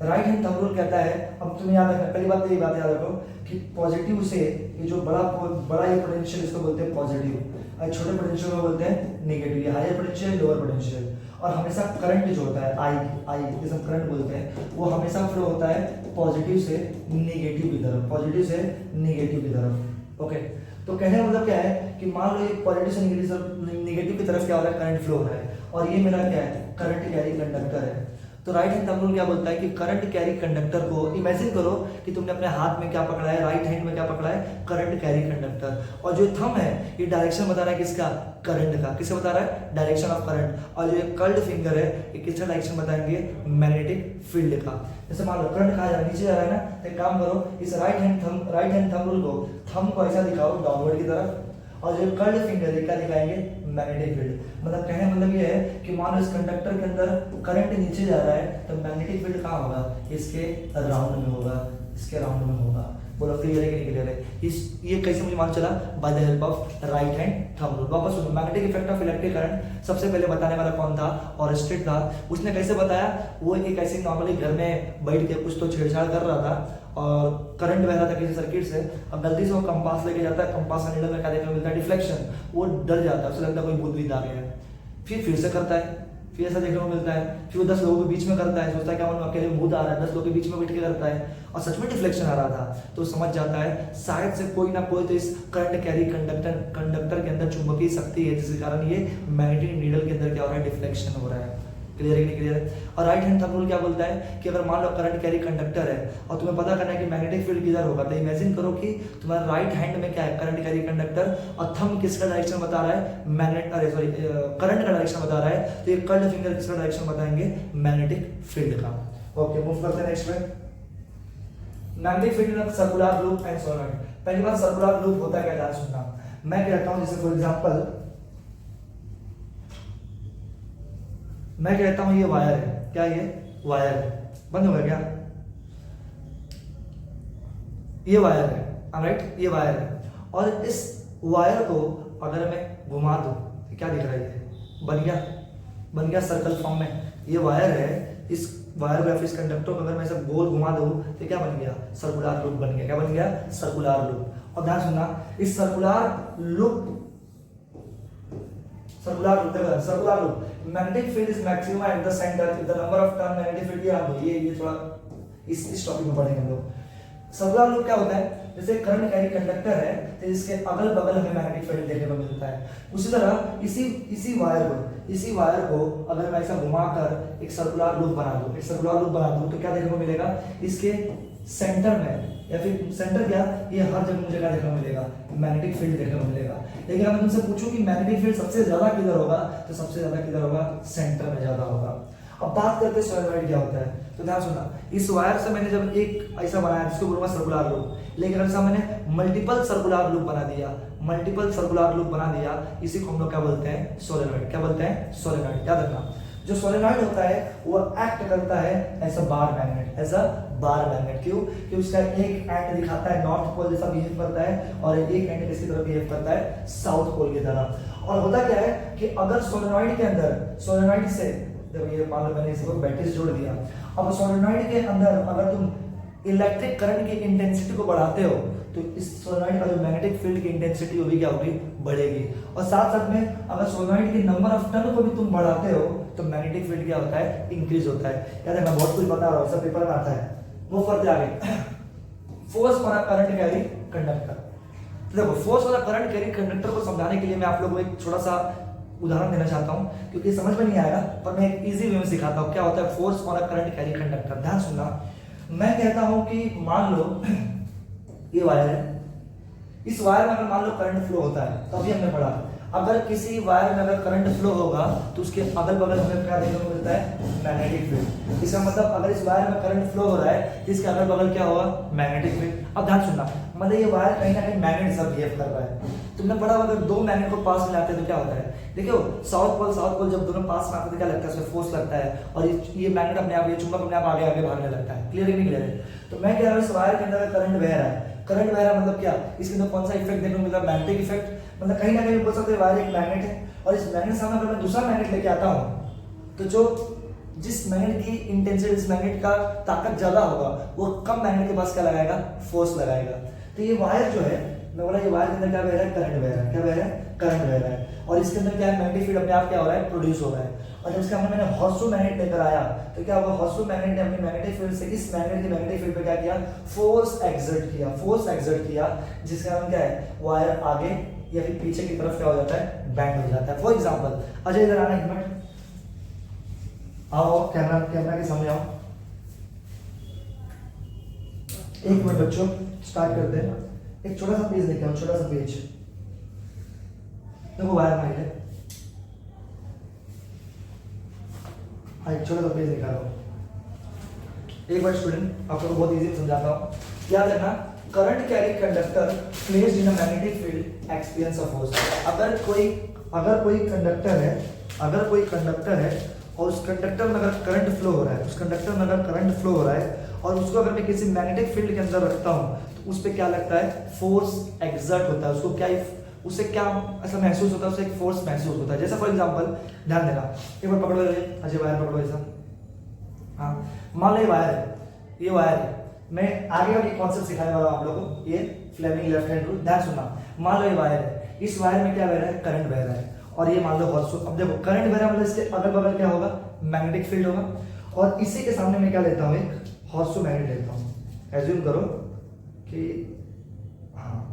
Speaker 1: right hand thumb rule कहता है, अब तुम्हें याद रखना, पहली बात तो ये बात याद रखो कि पॉजिटिव से ये जो बड़ा ये पोटेंशियल इसको बोलते हैं पॉजिटिव, और छोटे पोटेंशियल को बोलते हैं नेगेटिव, ये हायर पोटेंशियल लोअर पोटेंशियल। और हमेशा करंट जो होता है आई जिसे हम करंट बोलते हैं, वो हमेशा फ्लो होता है पॉजिटिव से नेगेटिव की तरफ, पॉजिटिव से नेगेटिव की तरफ। ओके, तो कहने का मतलब क्या है कि मान लो ये पॉजिटिव से नेगेटिव की तरफ क्या हो रहा है, करंट फ्लो हो रहा है, और ये मेरा क्या है, करंट कैरी कंडक्टर है। तो राइट हैंड थंब रूल क्या बोलता है कि करंट कैरी कंडक्टर को इमेजिन करो कि तुमने अपने हाथ में क्या पकड़ा है, राइट हैंड में क्या पकड़ा है, करंट कैरी कंडक्टर, और जो थंब है ये डायरेक्शन बता रहा है किसका, करंट का, किसे बता रहा है, डायरेक्शन ऑफ करंट, और जो कर्ल्ड फिंगर है ये किसका डायरेक्शन बताएंगे, मैग्नेटिक फील्ड का। जैसे मान लो करंट कहाँ जा रहा है, नीचे जा रहा है ना, तो एक काम करो, इस राइट हैंड थंब रूल को, थंब को ऐसा दिखाओ डाउनवर्ड की तरफ, और जो कर्ल्ड फिंगर है क्या दिखाएंगे, मैग्नेटिक फील्ड। मतलब कहने मतलब ये है कि मान लो इस कंडक्टर के अंदर करंट नीचे जा रहा है तो मैग्नेटिक फील्ड कहाँ होगा, इसके राउंड में होगा, इसके राउंड में होगा। बोलो क्लियर है कि नहीं क्लियर है। ये कैसे मुझे मालूम चला, by the help of right hand thumb rule. वापस सुनो, magnetic effect of electric current सबसे पहले बताने वाला कौन था, ऑरेस्टेड था। उसने कैसे बताया, वो एक ऐसे नॉर्मली घर में बैठ के कुछ तो छेड़छाड़ कर रहा था और करंट बह रहा था किसी सर्किट से, अब गलती से वो कंपास लेके जाता है, कंपास का नीडल में क्या देखने को मिलता है, डिफ्लेक्शन, वो डर जाता है, उसे लगता है कोई भूत भीत आ गया है, फिर से करता है, फिर ऐसा देखने को मिलता है, फिर वो 10 लोगों के बीच में करता है, सोचता है क्या मालूम अकेले भूत आ रहा है, 10 लोगों के बीच में बैठ के करता है और सच में डिफ्लेक्शन आ रहा था, तो समझ जाता है शायद से कोई ना कोई तो इस करंट कैरी कंडक्टर के अंदर चुंबकीय शक्ति है, जिसके कारण ये मैग्नेटिक नीडल के अंदर क्या हो रहा है, डिफ्लेक्शन हो रहा है। क्लियर है कि नहीं क्लियर है। और राइट हैंड थंब रूल क्या बोलता है कि अगर मान लो करंट कैरी कंडक्टर है और तुम्हें पता करना है कि मैग्नेटिक फील्ड किधर होगा, तो इमेजिन करो कि तुम्हारा राइट हैंड में क्या है, करंट कैरी कंडक्टर, और थंब किसका डायरेक्शन बता रहा है, करंट का डायरेक्शन बता रहा है, तो ये कर्ल्ड फिंगर किसका डायरेक्शन बताएंगे, मैग्नेटिक फील्ड का। ओके, मूव करते हैं नेक्स्ट पे। Magnetic field in circular loop and solenoid. पहली बार सर्कुलर लूप होता है क्या, ध्यान सुनना। मैं कहता हूं जैसे फॉर एग्जांपल मैं कहता हूं ये वायर है, क्या ये वायर है, बंद होगा क्या, ये वायर है, राइट, ये वायर है, और इस वायर को अगर मैं घुमा दूं तो क्या दिख रहा है, ये बन गया सर्कल फॉर्म में, ये वायर है, इस वायर को या फिर इस कंडक्टर को अगर मैं इसे गोल घुमा दूं तो क्या बन गया, सर्कुलर लूप बन गया। क्या बन गया, सर्कुलर लूप। और ध्यान सुनना, इस circular loop magnetic field is maximum at the centre if the number of turn magnetic field, ये थोड़ा इस टॉपिक में पढ़ेंगे हम लोग। सर्कुलर लूप क्या होता है, जैसे करंट कैरी कंडक्टर है तो इसके अगल बगल हमें मैग्नेटिक फील्ड देखने को मिलता है, उसी तरह इसी वायर को अगर मैं ऐसा घुमाकर एक सर्कुलर लूप बना दूं तो क्या देखने को मिलेगा, इसके सेंटर में या फिर सेंटर क्या, ये हर जगह मुझे क्या देखने को मिलेगा, मैग्नेटिक फील्ड देखने को मिलेगा। लेकिन अगर तुमसे पूछूं कि मैग्नेटिक फील्ड सबसे ज्यादा किधर होगा, तो सबसे ज्यादा किधर होगा, सेंटर में ज्यादा होगा। अब बात करते हैं सोलेनॉइड क्या होता है, तो ध्यान सुनना, इस वायर से मैंने जब एक ऐसा बनाया जिसको बोलूंगा सर्कुलर लूप, लेकिन ऐसा मैंने मल्टीपल सर्कुलर लूप बना दिया, इसी को हम लोग क्या बोलते हैं, सोलेनॉइड। क्या बोलते हैं, सोलेनॉइड। याद रखना, जो सोलेनॉइड होता है वो एक्ट करता है एज अ बार मैग्नेट। क्यों, कि उसका एक एंड दिखाता है नॉर्थ पोल जैसा बिहेव करता है और एक एंड किसकी तरह बिहेव करता है, साउथ पोल की तरह। और होता क्या है कि अगर सोलेनॉइड जब ये मान लो मैंने इसको बैटरी से जोड़ दिया। अब सोलेनॉइड के अंदर अगर तुम इलेक्ट्रिक करंट की इंटेंसिटी को बढ़ाते हो तो इस सोलेनॉइड का जो मैग्नेटिक फील्ड की इंटेंसिटी होगी क्या होगी, बढ़ेगी। और साथ साथ में अगर सोलेनॉइड के नंबर ऑफ टर्न को भी तुम बढ़ाते हो तो मैग्नेटिक फील्ड क्या होता है, इंक्रीज होता है। याद है मैं बहुत कुछ बता रहा हूँ, सब पेपर में आता है। वो फर्क आगे force for a current carry conductor. देखो force for a current carry conductor को समझाने के लिए मैं आप लोगों को एक छोटा सा उदाहरण देना चाहता हूं, क्योंकि समझ में नहीं आएगा पर मैं एक इजी वे में सिखाता हूं क्या होता है force for a current carry conductor. ध्यान सुनना, मैं कहता हूं कि मान लो ये वायर है, इस वायर में अगर मान लो करंट फ्लो होता है तो अभी हमने पढ़ा अगर किसी वायर में अगर करंट फ्लो होगा तो उसके अगल बगल हमें क्या देखने को मिलता है, मैग्नेटिक फील्ड। इसका मतलब अगर इस वायर में करंट फ्लो हो रहा है तो इसके अगल बगल क्या होगा, मैग्नेटिक फील्ड। अब ध्यान सुनना, मतलब ये वायर कहीं ना कहीं मैग्नेट सा बिहेव कर रहा है। तुमने पढ़ा अगर दो मैग्नेट को पास में लाते हैं तो क्या होता है, देखियो साउथ पोल जब दोनों पास में आते हैं तो क्या लगता है, उसमें फोर्स लगता है और ये मैग्नेट अपने आप, ये चुंबक अपने आप आगे आगे भागने लगता है। क्लियर है नहीं क्लियर है? तो मैं कह रहा हूँ इस वायर के अंदर करंट बह रहा है, करंट बह रहा है मतलब क्या, इसके अंदर कौन सा इफेक्ट देखने को मिल रहा है, मैग्नेटिक इफेक्ट। मतलब कहीं ना कहीं बोल सकते हैं वायर एक मैग्नेट है और इस मैग्नेट सामने अगर मैं दूसरा मैग्नेट लेके आता हूँ तो जो जिस मैग्नेट की इंटेंसिटी, इस मैग्नेट का ताकत ज्यादा होगा वो कम मैग्नेट के पास क्या लगाएगा, फोर्स लगाएगा। तो ये वायर जो है, मैं बोला ये वायर के अंदर क्या बह रहा है, करंट बह रहा है। क्या बह रहा है, करंट बह रहा है। और इसके अंदर क्या है, मैग्नेटिक फील्ड अपने आप क्या हो रहा है, प्रोड्यूस हो रहा है। और जब इसका मैंने हॉर्सो मैग्नेट लेकर आया तो क्या होगा, हॉर्सो मैग्नेट ने अपनी मैग्नेटिक फील्ड से इस मैग्नेट की मैग्नेटिक फील्ड पे क्या किया, फोर्स एक्सर्ट किया जिसका नाम क्या है, वायर आगे या फिर पीछे की तरफ क्या हो जाता है, बैंड हो जाता है। फॉर एग्जांपल अजय इधर आना, एक मिनट आओ, कैमरा के सामने आओ, एक मिनट बच्चों स्टार्ट करते हैं। एक छोटा सा पेज लेके आओ, छोटा सा पेज, देखो वायर माइल है, एक छोटा सा पेज निकालो। एक बार स्टूडेंट आपको तो बहुत इजी समझाता हूँ, याद रखना current carry conductor placed in a magnetic field experience of force. अगर कोई कंडक्टर है और उस कंडक्टर में अगर करंट फ्लो हो रहा है, और उसको अगर मैं किसी मैग्नेटिक फील्ड के अंदर रखता हूँ तो उस पर क्या लगता है, फोर्स एक्सर्ट होता है। उससे क्या ऐसा महसूस होता है, उससे एक फोर्स महसूस होता है। जैसा फॉर एग्जांपल ध्यान देना, एक बार पकड़ो अजय, वायर पकड़ो ऐसा। हाँ मान लो ये वायर है, मैं आगे का ये कॉन्सेप्ट सिखाने वाला हूं आप लोगों को, ये फ्लेमिंग लेफ्ट हैंड रूल। ध्यान सुनना, मान लो ये वायर है, इस वायर में क्या बह रहा है, करंट बह रहा है, और ये मान लो हॉर्सो। अब देखो करंट बह रहा है मतलब इसके अगल बगल क्या होगा, मैग्नेटिक फील्ड होगा। और इसी के सामने मैं क्या लेता हूँ, एक हॉर्सो मैग्नेट लेता हूँ। एज्यूम करो कि हाँ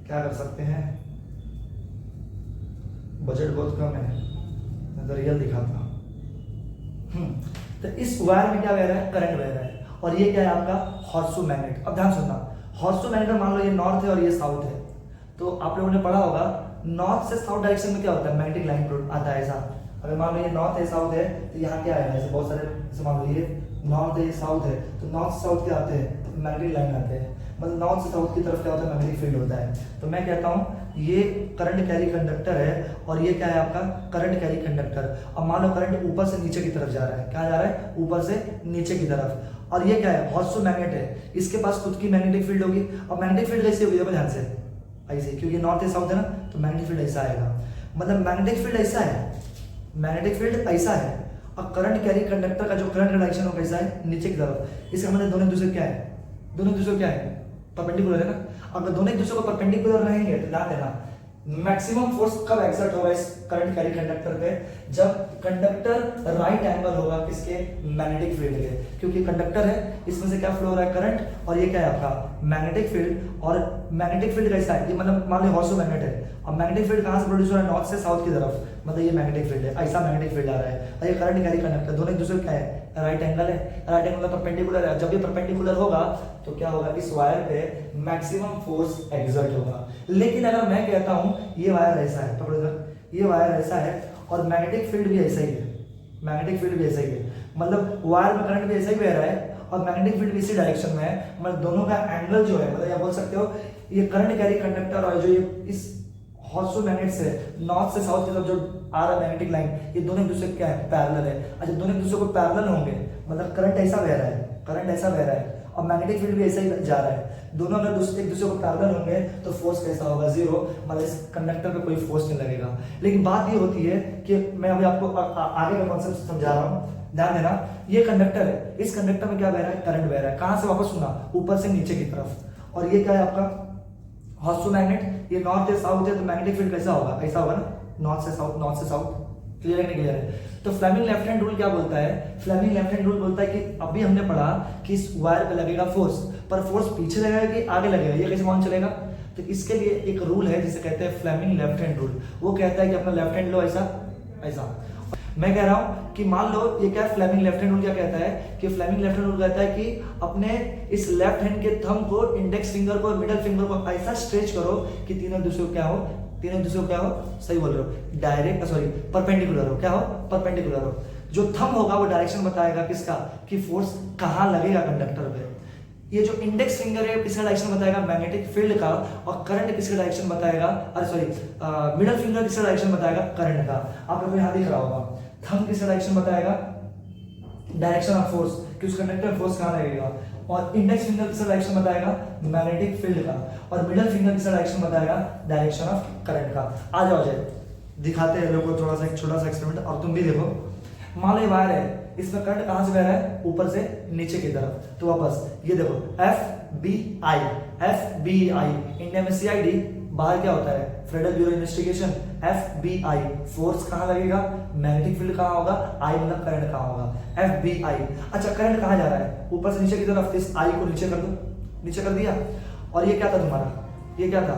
Speaker 1: क्या कर सकते हैं, बजट बहुत कम है, मैं तो रियल दिखाता हूँ। तो इस वायर में क्या बह रहा है, करंट बह रहा है, और ये क्या है आपका हॉर्सो मैग्नेट। अब ध्यान सुनना, हॉर्सो मैग्नेट मान लो ये नॉर्थ है और ये साउथ है, तो आप लोगों ने पढ़ा होगा नॉर्थ से साउथ डायरेक्शन में क्या होता है, मैग्नेटिक लाइन आता है। ऐसा अगर मान लो ये नॉर्थ है साउथ है तो यहाँ क्या आएगा, ऐसे बहुत सारे, जैसे मान लो ये नॉर्थ है ये साउथ है, तो नॉर्थ से साउथ क्या आते हैं, मैग्नेटिक लाइन आते हैं। मतलब नॉर्थ से साउथ की तरफ क्या होता है, मैग्नेटिक फील्ड होता है। तो मैं कहता हूँ ये करंट कैरी कंडक्टर है और ये क्या है आपका, करंट कैरी कंडक्टर। अब मान लो करंट ऊपर से नीचे की तरफ जा रहा है, क्या जा रहा है, ऊपर से नीचे की तरफ, और ये क्या है, हॉर्सो मैग्नेट है, इसके पास खुद की मैग्नेटिक फील्ड होगी। अब मैग्नेटिक फील्ड कैसी होगी, ध्यान से ऐसे, क्योंकि नॉर्थ है साउथ है ना, तो मैग्नेटिक फील्ड ऐसा आएगा। मतलब मैग्नेटिक फील्ड ऐसा है, और करंट कैरी कंडक्टर का जो करंट का डायरेक्शन हो कैसा है, नीचे की तरफ। इसका मतलब दोनों दूसरे क्या है, परपेंडिकुलर है ना। अगर दोनों एक दूसरे को परपेंडिकुलर रहेंगे तो ध्यान देना मैक्सिमम फोर्स कब एक्सर्ट होगा इस करंट कैरी कंडक्टर पे, जब कंडक्टर राइट एंगल होगा किसके, मैग्नेटिक फील्ड के। क्योंकि कंडक्टर है, इसमें से क्या फ्लो हो रहा है, करंट, और ये क्या है आपका मैग्नेटिक फील्ड। और मैग्नेटिक फील्ड कैसा है, ये मतलब मान लो हॉर्सो मैग्नेट है, और मैग्नेटिक फील्ड कहां से प्रोड्यूस हो रहा है, नॉर्थ से साउथ की तरफ, मतलब ये मैग्नेटिक फील्ड है, ऐसा मैग्नेटिक फील्ड आ रहा है। और ये करंट कैरी कंडक्टर, दोनों एक दूसरे क्या है, राइट एंगल है, राइट एंगल परपेंडिकुलर है। जब ये परपेंडिकुलर होगा तो क्या होगा, इस वायर पे मैक्सिमम फोर्स एक्सर्ट होगा। लेकिन अगर मैं कहता हूं ये वायर ऐसा है, पकड़ो इधर, ये वायर ऐसा है और मैग्नेटिक फील्ड भी ऐसा ही है, मतलब वायर में करंट भी ऐसा ही बह रहा है और मैग्नेटिक फील्ड भी इसी डायरेक्शन में है, मतलब दोनों का एंगल जो है, मतलब या बोल सकते हो ये करंट कैरी कंडक्टर और जो ये इस हॉर्सो मैग्नेट से नॉर्थ से साउथ की तरफ जो आ रहा है मैग्नेटिक लाइन, ये दोनों एक दूसरे क्या है, पैरेलल है। अच्छा दोनों एक दूसरे को पैरेलल होंगे, मतलब करंट ऐसा बह रहा है और मैग्नेटिक फील्ड भी ऐसा ही जा रहा है। दोनों अगर एक दूसरे को पैरेलल होंगे तो फोर्स कैसा होगा, जीरो, मतलब इस कंडक्टर पे कोई फोर्स नहीं लगेगा। लेकिन बात ये होती है कि मैं अभी आपको आगे का कॉन्सेप्ट समझा रहा हूँ, ध्यान देना। ये कंडक्टर है, इस कंडक्टर में क्या बह रहा है, करंट बह रहा है। कहां से, वापस सुना, ऊपर से नीचे की तरफ। और ये क्या है आपका हॉर्सो मैग्नेट, ये नॉर्थ या साउथ है, तो मैग्नेटिक फील्ड कैसा होगा, ऐसा होगा ना, नॉर्थ से साउथ, नॉर्थ से साउथ। क्लियर है, क्लियर है। तो फ्लेमिंग लेफ्ट हैंड रूल क्या बोलता है, फ्लेमिंग लेफ्ट हैंड रूल बोलता है कि अभी हमने पढ़ा कि इस वायर पे लगेगा फोर्स, पर फोर्स पीछे लगेगा कि आगे लगेगा, ये कैसे मालूम चलेगा। तो इसके लिए एक रूल है जिसे कहते हैं फ्लेमिंग लेफ्ट हैंड रूल। वो कहता है कि अपना लेफ्ट हैंड लो ऐसा ऐसा। मैं कह रहा हूं कि मान लो ये क्या है, फ्लेमिंग लेफ्ट हैंड रूल क्या कहता है कि फ्लेमिंग लेफ्ट हैंड रूल कहता है कि अपने इस लेफ्ट हैंड के थंब को, इंडेक्स फिंगर को, मिडिल फिंगर को ऐसा स्ट्रेच करो कि तीनों दूसरे को क्या हो, तीनों दूसरे को क्या हो, सही बोल रहे हो, डायरेक्ट, सॉरी परपेंडिकुलर हो, क्या हो, परपेंडिकुलर हो। जो थंब होगा वो डायरेक्शन बताएगा किसका, कि फोर्स कहां लगेगा कंडक्टर पे। ये जो इंडेक्स फिंगर है किसका डायरेक्शन बताएगा, मैग्नेटिक फील्ड का, और करंट किसका डायरेक्शन बताएगा, अरे सॉरी मिडिल फिंगर किसका डायरेक्शन बताएगा, करंट का। आप लोगों को यहां दिख रहा होगा, थंब किसका डायरेक्शन बताएगा, डायरेक्शन ऑफ फोर्स, कि उस कंडक्टर में फोर्स कहां लगेगा। और इंडेक्स फिंगर किसका डायरेक्शन बताएगा, मैग्नेटिक फील्ड का। और मिडिल फिंगर किसका डायरेक्शन बताएगा, डायरेक्शन ऑफ करंट का। आ जाओ जाए दिखाते हैं लोगों को थोड़ा सा, एक छोटा सा एक्सपेरिमेंट, और तुम भी देखो। मान लो वायर है, इसमें करंट कहां से बह रहा है, ऊपर से नीचे की तरफ। तो वापस ये देखो, FBI, FBI इंडिया में CID, बाहर क्या होता है, federal bureau investigation. FBI force कहां लगेगा, मैग्नेटिक फील्ड कहां होगा, I मतलब करंट कहां होगा, FBI। अच्छा करंट कहां जा रहा है, ऊपर से नीचे की तरफ, इस I को नीचे कर दो, नीचे कर दिया। और ये क्या था तुम्हारा, ये क्या था,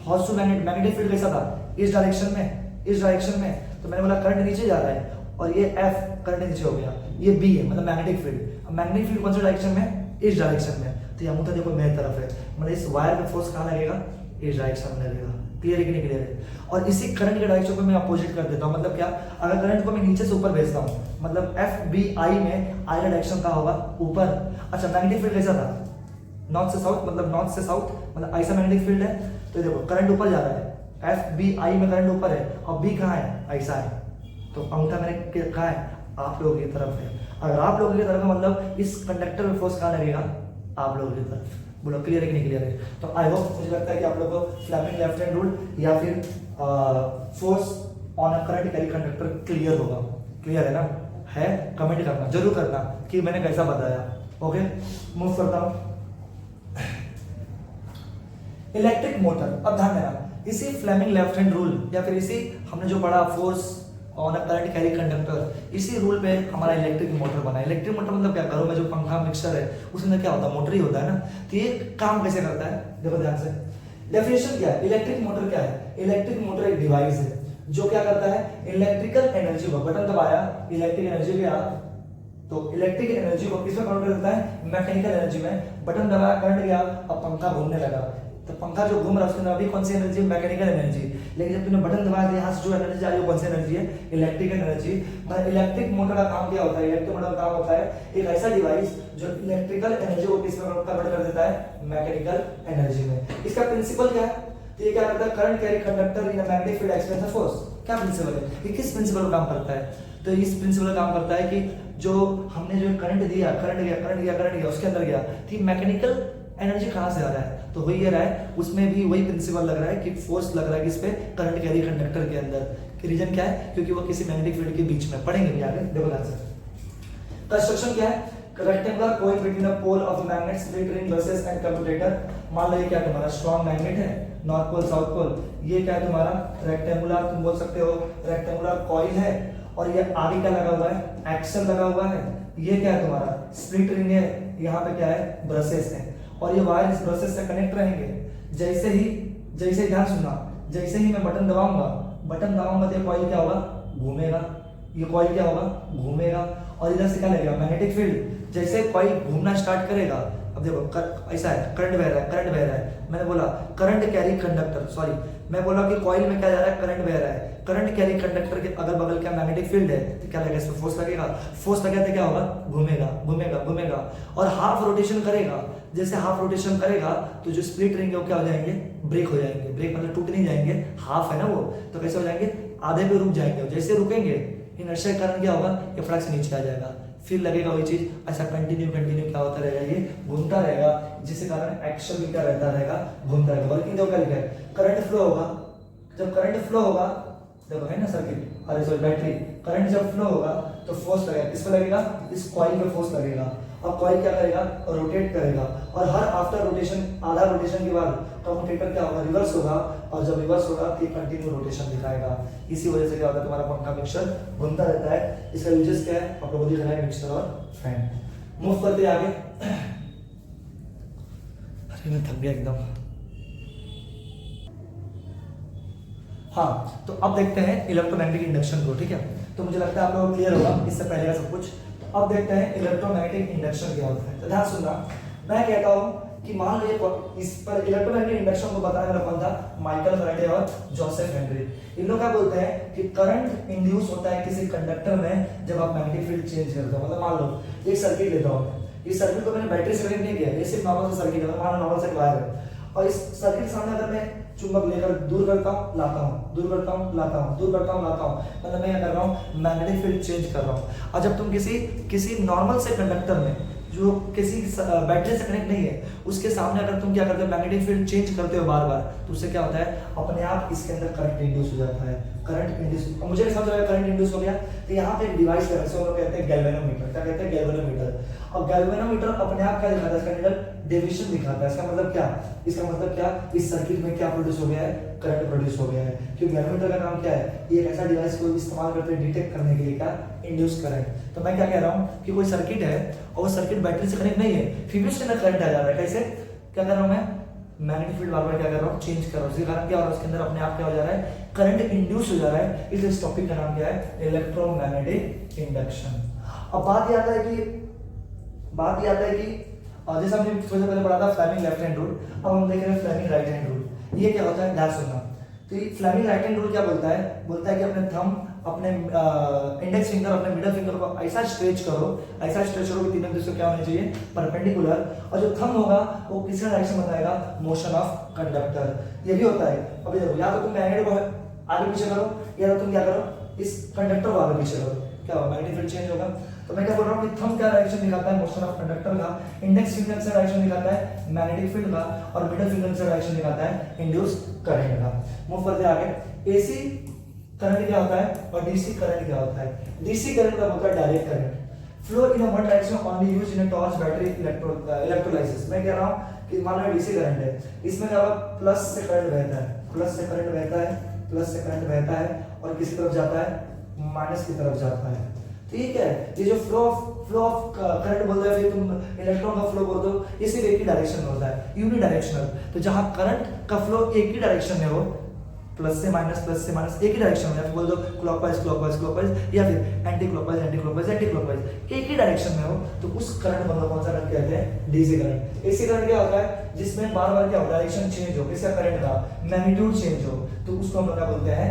Speaker 1: हॉर्सो मैग्नेट, मैग्नेटिक फील्ड कैसा था, इस डायरेक्शन में, इस डायरेक्शन में। तो मैंने बोला करंट नीचे जा रहा है, और ये F करंट नीचे हो गया, ये B है मतलब मैग्नेटिक फील्ड। मैग्नेटिक फील्ड कौन सा डायरेक्शन में, इस डायरेक्शन में। तो ये अंगूठा देखो मेरी तरफ है, मतलब इस वायर पे फोर्स कहां लगेगा, इस डायरेक्शन में लगेगा। क्लियर है कि नहीं क्लियर है। और इसी करंट के डायरेक्शन को मैं अपोजिट कर देता हूं, मतलब क्या, अगर करंट को मैं नीचे से ऊपर भेजता हूं, मतलब FBI में I का डायरेक्शन कहां होगा, ऊपर। अच्छा मैग्नेटिक फील्ड कैसा था, नॉर्थ से साउथ, मतलब नॉर्थ से साउथ, मतलब ऐसा मैग्नेटिक फील्ड है। तो देखो करंट ऊपर जा रहा है, FBI में करंट ऊपर है, और B कहां है, ऐसा है। तो अंगूठा मैंने कहा है, आप लोगों की तरफ है। अगर आप लोगों की तरफ है मतलब इस कंडक्टर में फोर्स कहां लगेगा, आप लोगों की तरफ। बोलो क्लियर है कि नहीं क्लियर है। तो आई होप, मुझे लगता है कि आप लोगों को फ्लेमिंग लेफ्ट हैंड रूल या फिर force on a current carry conductor clear होगा। क्लियर है ना, है, कमेंट करना जरूर करना कि मैंने कैसा बताया। ओके, मूव करता हूं। इलेक्ट्रिक मोटर, अब ध्यान देना, इसी फ्लेमिंग लेफ्ट हैंड रूल या फिर इसी हमने जो पढ़ा force on a current carry conductor, इसी रूल पे हमारा इलेक्ट्रिक मोटर बना। इलेक्ट्रिक मोटर मतलब क्या, घरों में जो पंखा मिक्सर है उसमें क्या होता है, मोटर ही होता है ना। तो ये काम कैसे करता है, देखो ध्यान से। डेफिनेशन क्या है, इलेक्ट्रिक मोटर क्या है, इलेक्ट्रिक मोटर एक डिवाइस है जो क्या करता है, इलेक्ट्रिकल एनर्जी को, बटन दबाया इलेक्ट्रिक एनर्जी गया, तो इलेक्ट्रिक एनर्जी को किसमें कन्वर्ट कर देता है, मैकेनिकल एनर्जी में। बटन दबाया करंट गया, अब पंखा घूमने लगा, तो पंखा जो घूम रहा है उसके अंदर अभी कौन सी एनर्जी, मैकेनिकल एनर्जी। लेकिन जब तुमने बटन दबाया, यहाँ से जो एनर्जी आ रही है कौन सी एनर्जी है, इलेक्ट्रिकल एनर्जी। मतलब इलेक्ट्रिक मोटर का काम क्या होता है, इलेक्ट्रिक मोटर का काम होता है एक ऐसा डिवाइस जो इलेक्ट्रिकल एनर्जी को किसमें कन्वर्ट कर देता है, मैकेनिकल एनर्जी में। इसका प्रिंसिपल क्या है, तो ये क्या करता है, current carry conductor in a magnetic field expense the force. क्या प्रिंसिपल है, ये किस प्रिंसिपल पर काम करता है, तो इस प्रिंसिपल पर काम करता है कि जो हमने जो करंट दिया, करंट गया, करंट गया, करंट गया, उसके अंदर गया, तो मैकेनिकल एनर्जी कहां से आ रहा है, तो वही रहा है, उसमें भी वही प्रिंसिपल लग रहा है कि फोर्स लग रहा है किस पे, करंट कैरी कंडक्टर के अंदर। रीजन क्या है, क्योंकि वो किसी मैग्नेटिक फील्ड के बीच में, पढ़ेंगे भी आगे, देखो ध्यान से। कंस्ट्रक्शन क्या है, rectangular coil between the pole of magnet split ring versus and commutator. मान लो ये क्या तुम्हारा स्ट्रॉन्ग मैग्नेट है, नॉर्थ पोल साउथ पोल, ये क्या है तुम्हारा रेक्टेंगुलर, तुम बोल सकते हो रेक्टेंगुलर कॉइल है, और ये आगे क्या लगा हुआ है, एक्सल लगा हुआ है। ये क्या है तुम्हारा स्प्लिट रिंग है, यहाँ पे क्या है, ब्रशेस है, और ये वायर इस ब्रशेस से कनेक्ट रहेंगे। जैसे ही ध्यान सुनना, जैसे ही मैं बटन दबाऊंगा तो ये कॉइल क्या होगा, घूमेगा, ये कॉइल क्या होगा, घूमेगा, और इधर से क्या लगेगा, मैग्नेटिक फील्ड। जैसे कॉइल घूमना स्टार्ट करेगा, अब देखो ऐसा है, करंट बह रहा है, मैंने बोला करंट कैरी कंडक्टर, सॉरी मैं बोला कि कॉइल में क्या जा रहा है, करंट बह रहा है, करंट कैरी कंडक्टर के अगल बगल क्या मैग्नेटिक फील्ड है, तो क्या लगेगा, इसमें फोर्स लगेगा, फोर्स लगेगा तो क्या होगा, घूमेगा घूमेगा घूमेगा, और हाफ रोटेशन करेगा। जैसे हाफ रोटेशन करेगा तो जो स्प्लिट रिंग है वो क्या हो जाएंगे, ब्रेक हो जाएंगे। ब्रेक मतलब टूट नहीं जाएंगे, हाफ है ना वो, तो कैसे हो जाएंगे, आधे पे रुक जाएंगे। जैसे रुकेंगे इनर्शिया के कारण क्या होगा, ये फटाक से नीचे आ जाएगा, फिर लगेगा वही चीज, ऐसा कंटिन्यू क्या होता रहेगा, ये घूमता रहेगा, जिसके कारण एक्सेलरेटर रहता रहेगा, घूमता रहेगा। वर्किंग देखो क्या लिखा है, करंट फ्लो होगा, जब करंट फ्लो होगा, देखो है ना सर्किट, अरे सॉरी बैटरी, करंट जब फ्लो होगा तो फोर्स लगेगा, किस पे लगेगा, इस कॉइल पे फोर्स लगेगा, और कॉइल क्या करेगा, रोटेट करेगा, और हर आफ्टर रोटेशन, आधा रोटेशन के बाद कम्यूटेटर क्या होगा, रिवर्स होगा, और जब रिवर्स होगा तो कंटिन्यू रोटेशन दिखाएगा। इसी वजह से क्या होता है, तुम्हारा पंखा मिक्सर घूमता रहता है। इसका यूजेस क्या है, आप लोगों को दिख रहा है, मिक्सर और फैन। मूव करते आगे। अरे मैं थक गया एकदम। हाँ, तो अब देखते हैं इलेक्ट्रोमैग्नेटिक इंडक्शन को, ठीक है। तो मुझे लगता है आप लोगों को क्लियर होगा इससे पहले का सब कुछ। अब देखते हैं इलेक्ट्रोमैग्नेटिक इंडक्शन क्या होता है। तो ध्यान सुनना, मैं कहता हूं कि मान लो इस पर इलेक्ट्रोमैग्नेटिक इंडक्शन को बताने वाला कौन था, माइकल फैराडे और जोसेफ हेनरी। इन लोग क्या बोलते हैं कि करंट इंड्यूस होता है किसी कंडक्टर में जब आप मैग्नेटिक फील्ड चेंज करते हो। मतलब मान लो एक सर्किट लेता हूं, इस सर्किट को मैंने बैटरी से कनेक्ट नहीं किया, ये सिर्फ नॉर्मल सा सर्किट है, मान लो नॉर्मल सा वायर है, और इस सर्किट के सामने अगर मैं चुंबक लेकर दूर करता हूँ, लाता हूँ, दूर करता हूँ, लाता हूँ, दूर करता हूँ, लाता हूँ, मतलब मैं क्या कर रहा हूँ, मैग्नेटिक फील्ड चेंज कर रहा हूँ। और जब तुम किसी नॉर्मल से कंडक्टर में जो किसी बैटरी से कनेक्ट नहीं है उसके सामने अगर तुम क्या करते हो, मैग्नेटिक फील्ड चेंज करते हो बार बार, तो उससे क्या होता है, अपने आप इसके अंदर करंट इंड्यूस हो जाता है। करंट इंड्यूस, मुझे नहीं समझ रहा है करंट इंड्यूस हो गया, तो यहाँ पे एक डिवाइस है, हम लोग कहते हैं गैल्वेनोमीटर। क्या कहते हैं, गैल्वेनोमीटर। और गैल्वेनोमीटर अपने आप क्या दिखाता है, इसका निकल डेविएशन दिखाता है। इसका मतलब क्या, इसका मतलब क्या, इस सर्किट में क्या प्रोड्यूस हो गया है, करंट प्रोड्यूस हो गया है। क्योंकि गैल्वेनोमीटर का काम क्या है, ये एक ऐसा डिवाइस को इस्तेमाल करते हैं डिटेक्ट करने के लिए क्या, इंड्यूस करंट। तो मैं क्या कह रहा हूँ कि कोई सर्किट है और वो सर्किट बैटरी से कनेक्ट नहीं है, फिर भी उसके अंदर करंट आ जा रहा है। कैसे, क्या कर रहा हूँ मैं, मैग्नेटिक फील्ड बार बार क्या कर रहा हूँ, चेंज कर रहा हूँ, इसके कारण क्या हो रहा है, उसके अंदर अपने आप क्या हो जा रहा है, करंट इंड्यूस हो जा रहा है। इस टॉपिक का नाम क्या है, इलेक्ट्रोमैग्नेटिक इंडक्शन। अब बात ये आता है कि जैसे हमने थोड़ी देर पहले पढ़ा था फ्लेमिंग लेफ्ट हैंड रूल, अब हम देख रहे हैं फ्लेमिंग राइट हैंड रूल। ये क्या होता है, ध्यान सुनना। तो ये फ्लेमिंग राइट हैंड रूल क्या बोलता है कि अपने थंब, अपने इंडेक्स फिंगर, अपने मिडिल फिंगर को ऐसा स्ट्रेच करो कि तीनों दूसरे क्या होने चाहिए, परपेंडिकुलर, और जो थंब होगा वो किसी डायरेक्शन बताएगा, मोशन ऑफ कंडक्टर। ये भी होता है। अभी देखो, या तो तुम मैग्नेट को आगे पीछे करो, या तो तुम क्या करो, इस कंडक्टर को आगे पीछे करो, क्या होगा, मैग्नेटिक फील्ड चेंज होगा। तो मैं क्या बोल रहा हूँ कि थंब क्या डायरेक्शन दिखाता है, मोशन ऑफ कंडक्टर का, इंडेक्स फिंगर से डायरेक्शन दिखाता है मैग्नेटिक फील्ड का, और मिडिल फिंगर से डायरेक्शन दिखाता है इंड्यूस करंट का। मूव करते आगे। एसी करंट क्या होता है और डीसी करंट क्या होता है। डीसी करंट का होता है direct current, flow in one direction only used in a torch battery electrolysis. मैं कह रहा हूँ कि मान लो डीसी करंट है, इसमें क्या होगा, प्लस से करंट बहता है, प्लस से करंट बहता है, और किसी तरफ जाता है, माइनस की तरफ जाता है, ठीक है। ये जो फ्लो ऑफ करंट बोलते हैं, फिर तुम इलेक्ट्रॉन का फ्लो बोलते हो, ये सिर्फ एक ही डायरेक्शन में होता है, यूनिडायरेक्शनल। तो जहां करंट का फ्लो एक ही डायरेक्शन में हो, प्लस से माइनस एक ही डायरेक्शन में, या फिर बोल दो क्लॉकवाइज, या फिर एंटी क्लॉकवाइज, एक ही डायरेक्शन में हो, तो उस करंट को कौन सा करंट कहते हैं, डीसी करंट। एसी करंट क्या होता है, जिसमें बार बार क्या हो, डायरेक्शन चेंज हो, इसका करंट का मैग्नीट्यूड चेंज हो, तो उसको हम लोग क्या बोलते हैं,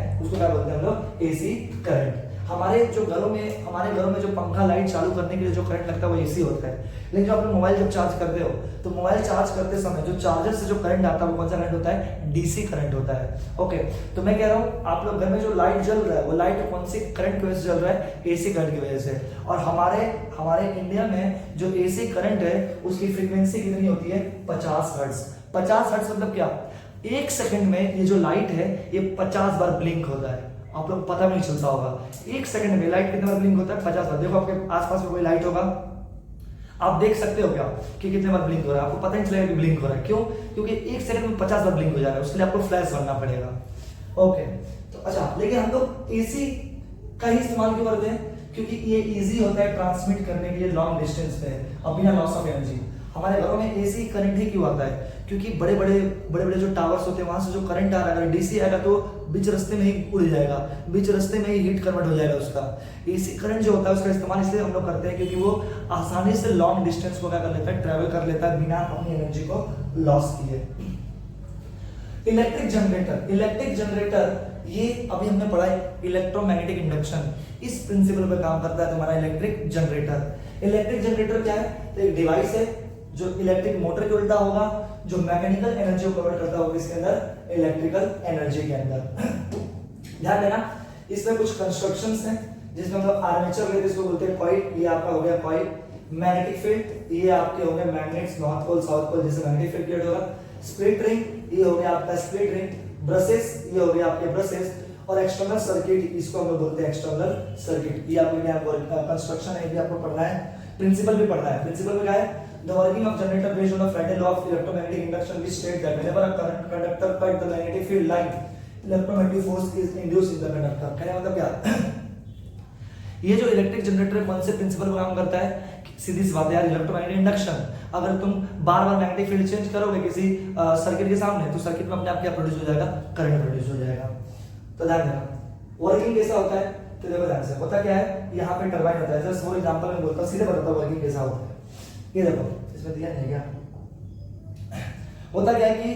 Speaker 1: हम लोग एसी करंट। हमारे घरों में जो पंखा लाइट चालू करने के लिए जो करंट लगता है वो एसी होता है। लेकिन जो आप मोबाइल जब चार्ज करते हो, तो मोबाइल चार्ज करते समय जो चार्जर से जो करंट आता है वो कौन सा करंट होता है, डीसी करंट होता है। ओके, तो मैं कह रहा हूँ आप लोग घर में जो लाइट जल रहा है वो लाइट कौन सी करंट की वजह से जल रहा है, एसी करंट की वजह से। और हमारे इंडिया में जो एसी करंट है उसकी फ्रीक्वेंसी कितनी होती है, 50 हर्ट्ज। 50 हर्ट्ज मतलब क्या, एक सेकंड में ये जो लाइट है ये 50 बार ब्लिंक होता है। आप लोग पता भी नहीं चलता होगा, एक सेकंड में लाइट कितने बार ब्लिंक होता है, 50 बार। देखो आपके आसपास में कोई लाइट होगा, आप देख सकते हो क्या कि कितने बार ब्लिंक हो रहा है, आपको पता नहीं चलेगा कि ब्लिंक हो रहा है। क्यों, क्योंकि एक सेकंड में 50 बार ब्लिंक हो जा रहा है, उसके लिए आपको फ्लैश बनना पड़ेगा। ओके, तो अच्छा, लेकिन हम लोग एसी का ही इस्तेमाल क्यों करते हैं, क्योंकि ये इजी होता है ट्रांसमिट करने के लिए लॉन्ग डिस्टेंस पे, अब बिना लॉस ऑफ एनर्जी। हमारे घरों में एसी करंट ही क्यों आता है, क्योंकि बड़े बड़े जो टावर्स होते हैं वहां से जो करंट आ रहा है, अगर डीसी आएगा तो बीच रास्ते में ही उड़ जाएगा, बीच रास्ते में ही हीट कन्वर्ट हो जाएगा उसका। एसी करंट जो होता है उसका इस्तेमाल इसलिए हम लोग करते हैं क्योंकि वो आसानी से लॉन्ग डिस्टेंस को क्या कर लेता है, ट्रेवल कर लेता है बिना अपनी एनर्जी को लॉस किए। इलेक्ट्रिक जनरेटर ये अभी हमने पढ़ा है, इलेक्ट्रोमैग्नेटिक इंडक्शन, इस प्रिंसिपल पर काम करता है तुम्हारा इलेक्ट्रिक जनरेटर क्या है, तो एक डिवाइस है जो इलेक्ट्रिक मोटर के उल्टा होगा, जो मैकेनिकल एनर्जी को कन्वर्ट करता होगा इसके अंदर, इलेक्ट्रिकल एनर्जी के अंदर। ध्यान देना, इसमें कुछ कंस्ट्रक्शंस हैं, जिसमें हम लोग आर्मेचर लेते हैं, इसको बोलते हैं कॉइल, ये आपका हो गया कॉइल। मैग्नेटिक फील्ड, ये आपके हो गए magnets, north pole south pole, जिससे मैग्नेटिक फील्ड क्रिएट होगा। स्प्लिट रिंग, ये हो गया आपका स्प्लिट रिंग। ब्रशेस, ये हो गया आपके ब्रशेस। और एक्सटर्नल सर्किट, इसको हम लोग बोलते हैं एक्सटर्नल सर्किट। ये आपको कंस्ट्रक्शन है, ये आपको पढ़ना है, प्रिंसिपल भी पढ़ना है। प्रिंसिपल में क्या है? The working of generator based on the Faraday law of electromagnetic induction, which states that whenever a current conductor cut the magnetic field line, electromagnetic force is induced in the conductor। कहने मतलब क्या? ये जो electric generator कौन से principal पर काम करता है? सीधी सी बात है यार, इलेक्ट्रोमैग्नेटिक इंडक्शन। अगर तुम बार बार मैग्नेटिक फील्ड चेंज करोगे किसी सर्किट के सामने, तो सर्किट में अपने आप क्या प्रोड्यूस हो जाएगा? करंट प्रोड्यूस हो जाएगा। तो ध्यान देना, वर्किंग कैसा होता है? तो देखो ध्यान से, होता क्या है, यहाँ पे टरबाइन होता है। जैसे फॉर एग्जांपल मैं बोलता हूँ, सीधे बताता हूँ वर्किंग कैसा होता है। ये देखो, इसमें दिया नहीं क्या? होता क्या है कि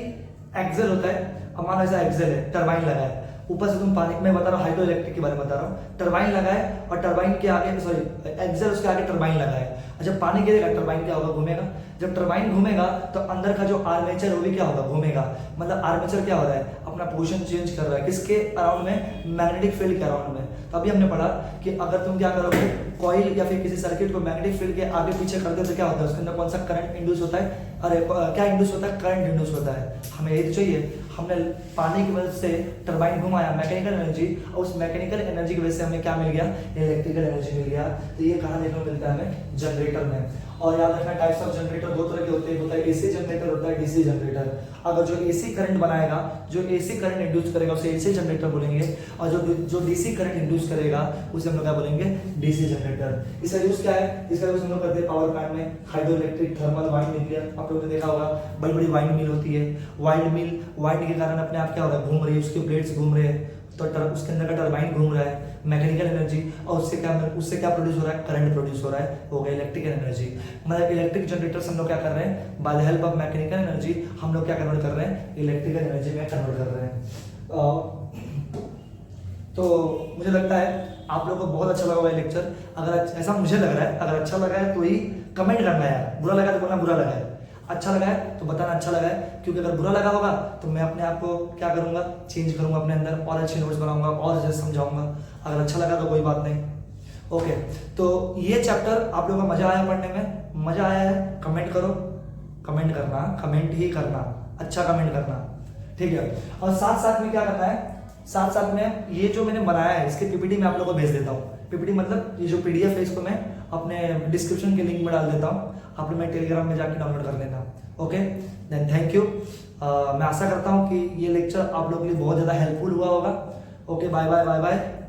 Speaker 1: एक्सेल होता है, अब मान लो ऐसा एक्सेल है, टरबाइन लगा है ऊपर से, तुम पानी में बता रहा हूँ, हाइड्रो इलेक्ट्रिक के बारे में बता रहा हूँ। टरबाइन लगा है और टरबाइन के आगे, सॉरी एक्सेल उसके आगे टरबाइन लगा है। जब पानी गिरेगा टरबाइन क्या होगा? घूमेगा। जब टरबाइन घूमेगा तो अंदर का जो आर्मेचर वो भी क्या होगा? घूमेगा। मतलब आर्मेचर क्या हो रहा है? अपना पोजीशन चेंज कर रहा है, किसके अराउंड में? मैग्नेटिक फील्ड के अराउंड में। तो अभी हमने पढ़ा कि अगर तुम क्या करोगे, कॉइल या फिर किसी सर्किट को मैग्नेटिक फील्ड के आगे पीछे कर दे तो क्या होता है? उसके अंदर कौन सा करंट इंड्यूस होता है? अरे क्या इंड्यूस होता है? करंट इंड्यूस होता है। हमें यही तो चाहिए। हमने पानी की मदद से टरबाइन घुमाया, मैकेनिकल एनर्जी, और उस मैकेनिकल एनर्जी की वजह से हमें क्या मिल गया? इलेक्ट्रिकल एनर्जी मिल गया। तो ये कहाँ देखने को मिलता है? हमें जनरेटर में। और याद रखना, टाइप्स ऑफ जनरेटर दो तरह के होते हैं, होता है एसी जनरेटर, होता है डीसी जनरेटर। अगर जो एसी करंट बनाएगा, जो एसी करंट इंड्यूस करेगा, उसे एसी जनरेटर बोलेंगे, और जो डीसी करंट इंड्यूस करेगा उसे हम लोग क्या बोलेंगे? DC generator. इसका यूज क्या है? इसका यूज हम लोग करते हैं पावर प्लांट में, हाइड्रो इलेक्ट्रिक, थर्मल, वाइंड मिल। आप लोगों ने देखा होगा बड़ी बड़ी वाइंड मिल होती है। वाइंड मिल, वाइंड के कारण अपने आप क्या हो रहा है? घूम रही है, उसके ब्लेड्स घूम रहे हैं, तो उसके अंदर का टरबाइन घूम रहा है, मैकेनिकल एनर्जी, और उससे क्या प्रोड्यूस हो रहा है? करंट प्रोड्यूस हो रहा है, हो गया इलेक्ट्रिकल एनर्जी। मतलब इलेक्ट्रिक जनरेटर्स हम लोग क्या कर रहे हैं? By the help of mechanical energy हम लोग क्या कन्वर्ट कर रहे हैं? इलेक्ट्रिकल एनर्जी में कन्वर्ट कर रहे हैं। तो मुझे लगता है आप लोगों को बहुत अच्छा लगा होगा ये लेक्चर। अगर ऐसा मुझे लग रहा है, अगर अच्छा लगा है तो ही कमेंट करना यार, बुरा लगा तो बोलना बुरा लगा है, अच्छा लगा है तो बताना अच्छा लगा है। क्योंकि अगर बुरा लगा होगा तो मैं अपने आप को क्या करूंगा? चेंज करूंगा अपने अंदर, और अच्छे नोट्स बनाऊंगा, और अच्छे समझाऊंगा। अगर अच्छा लगा तो कोई बात नहीं। ओके, तो ये चैप्टर आप लोगों को मजा आया पढ़ने में? मजा आया है? कमेंट करो, कमेंट करना, कमेंट ही करना, अच्छा कमेंट करना, ठीक है। और साथ साथ में क्या करना है? साथ साथ में ये जो मैंने बनाया है इसके पीपीटी में आप लोगों को भेज देता हूँ। पीपीटी मतलब ये जो पीडीएफ है, इसको मैं अपने डिस्क्रिप्शन के लिंक में डाल देता हूँ, आप लोग मैं टेलीग्राम में जाकर डाउनलोड कर लेना। Okay, then thank you. मैं आशा करता हूँ कि ये लेक्चर आप लोगों के लिए बहुत ज़्यादा हेल्पफुल हुआ होगा। Okay, bye bye bye bye.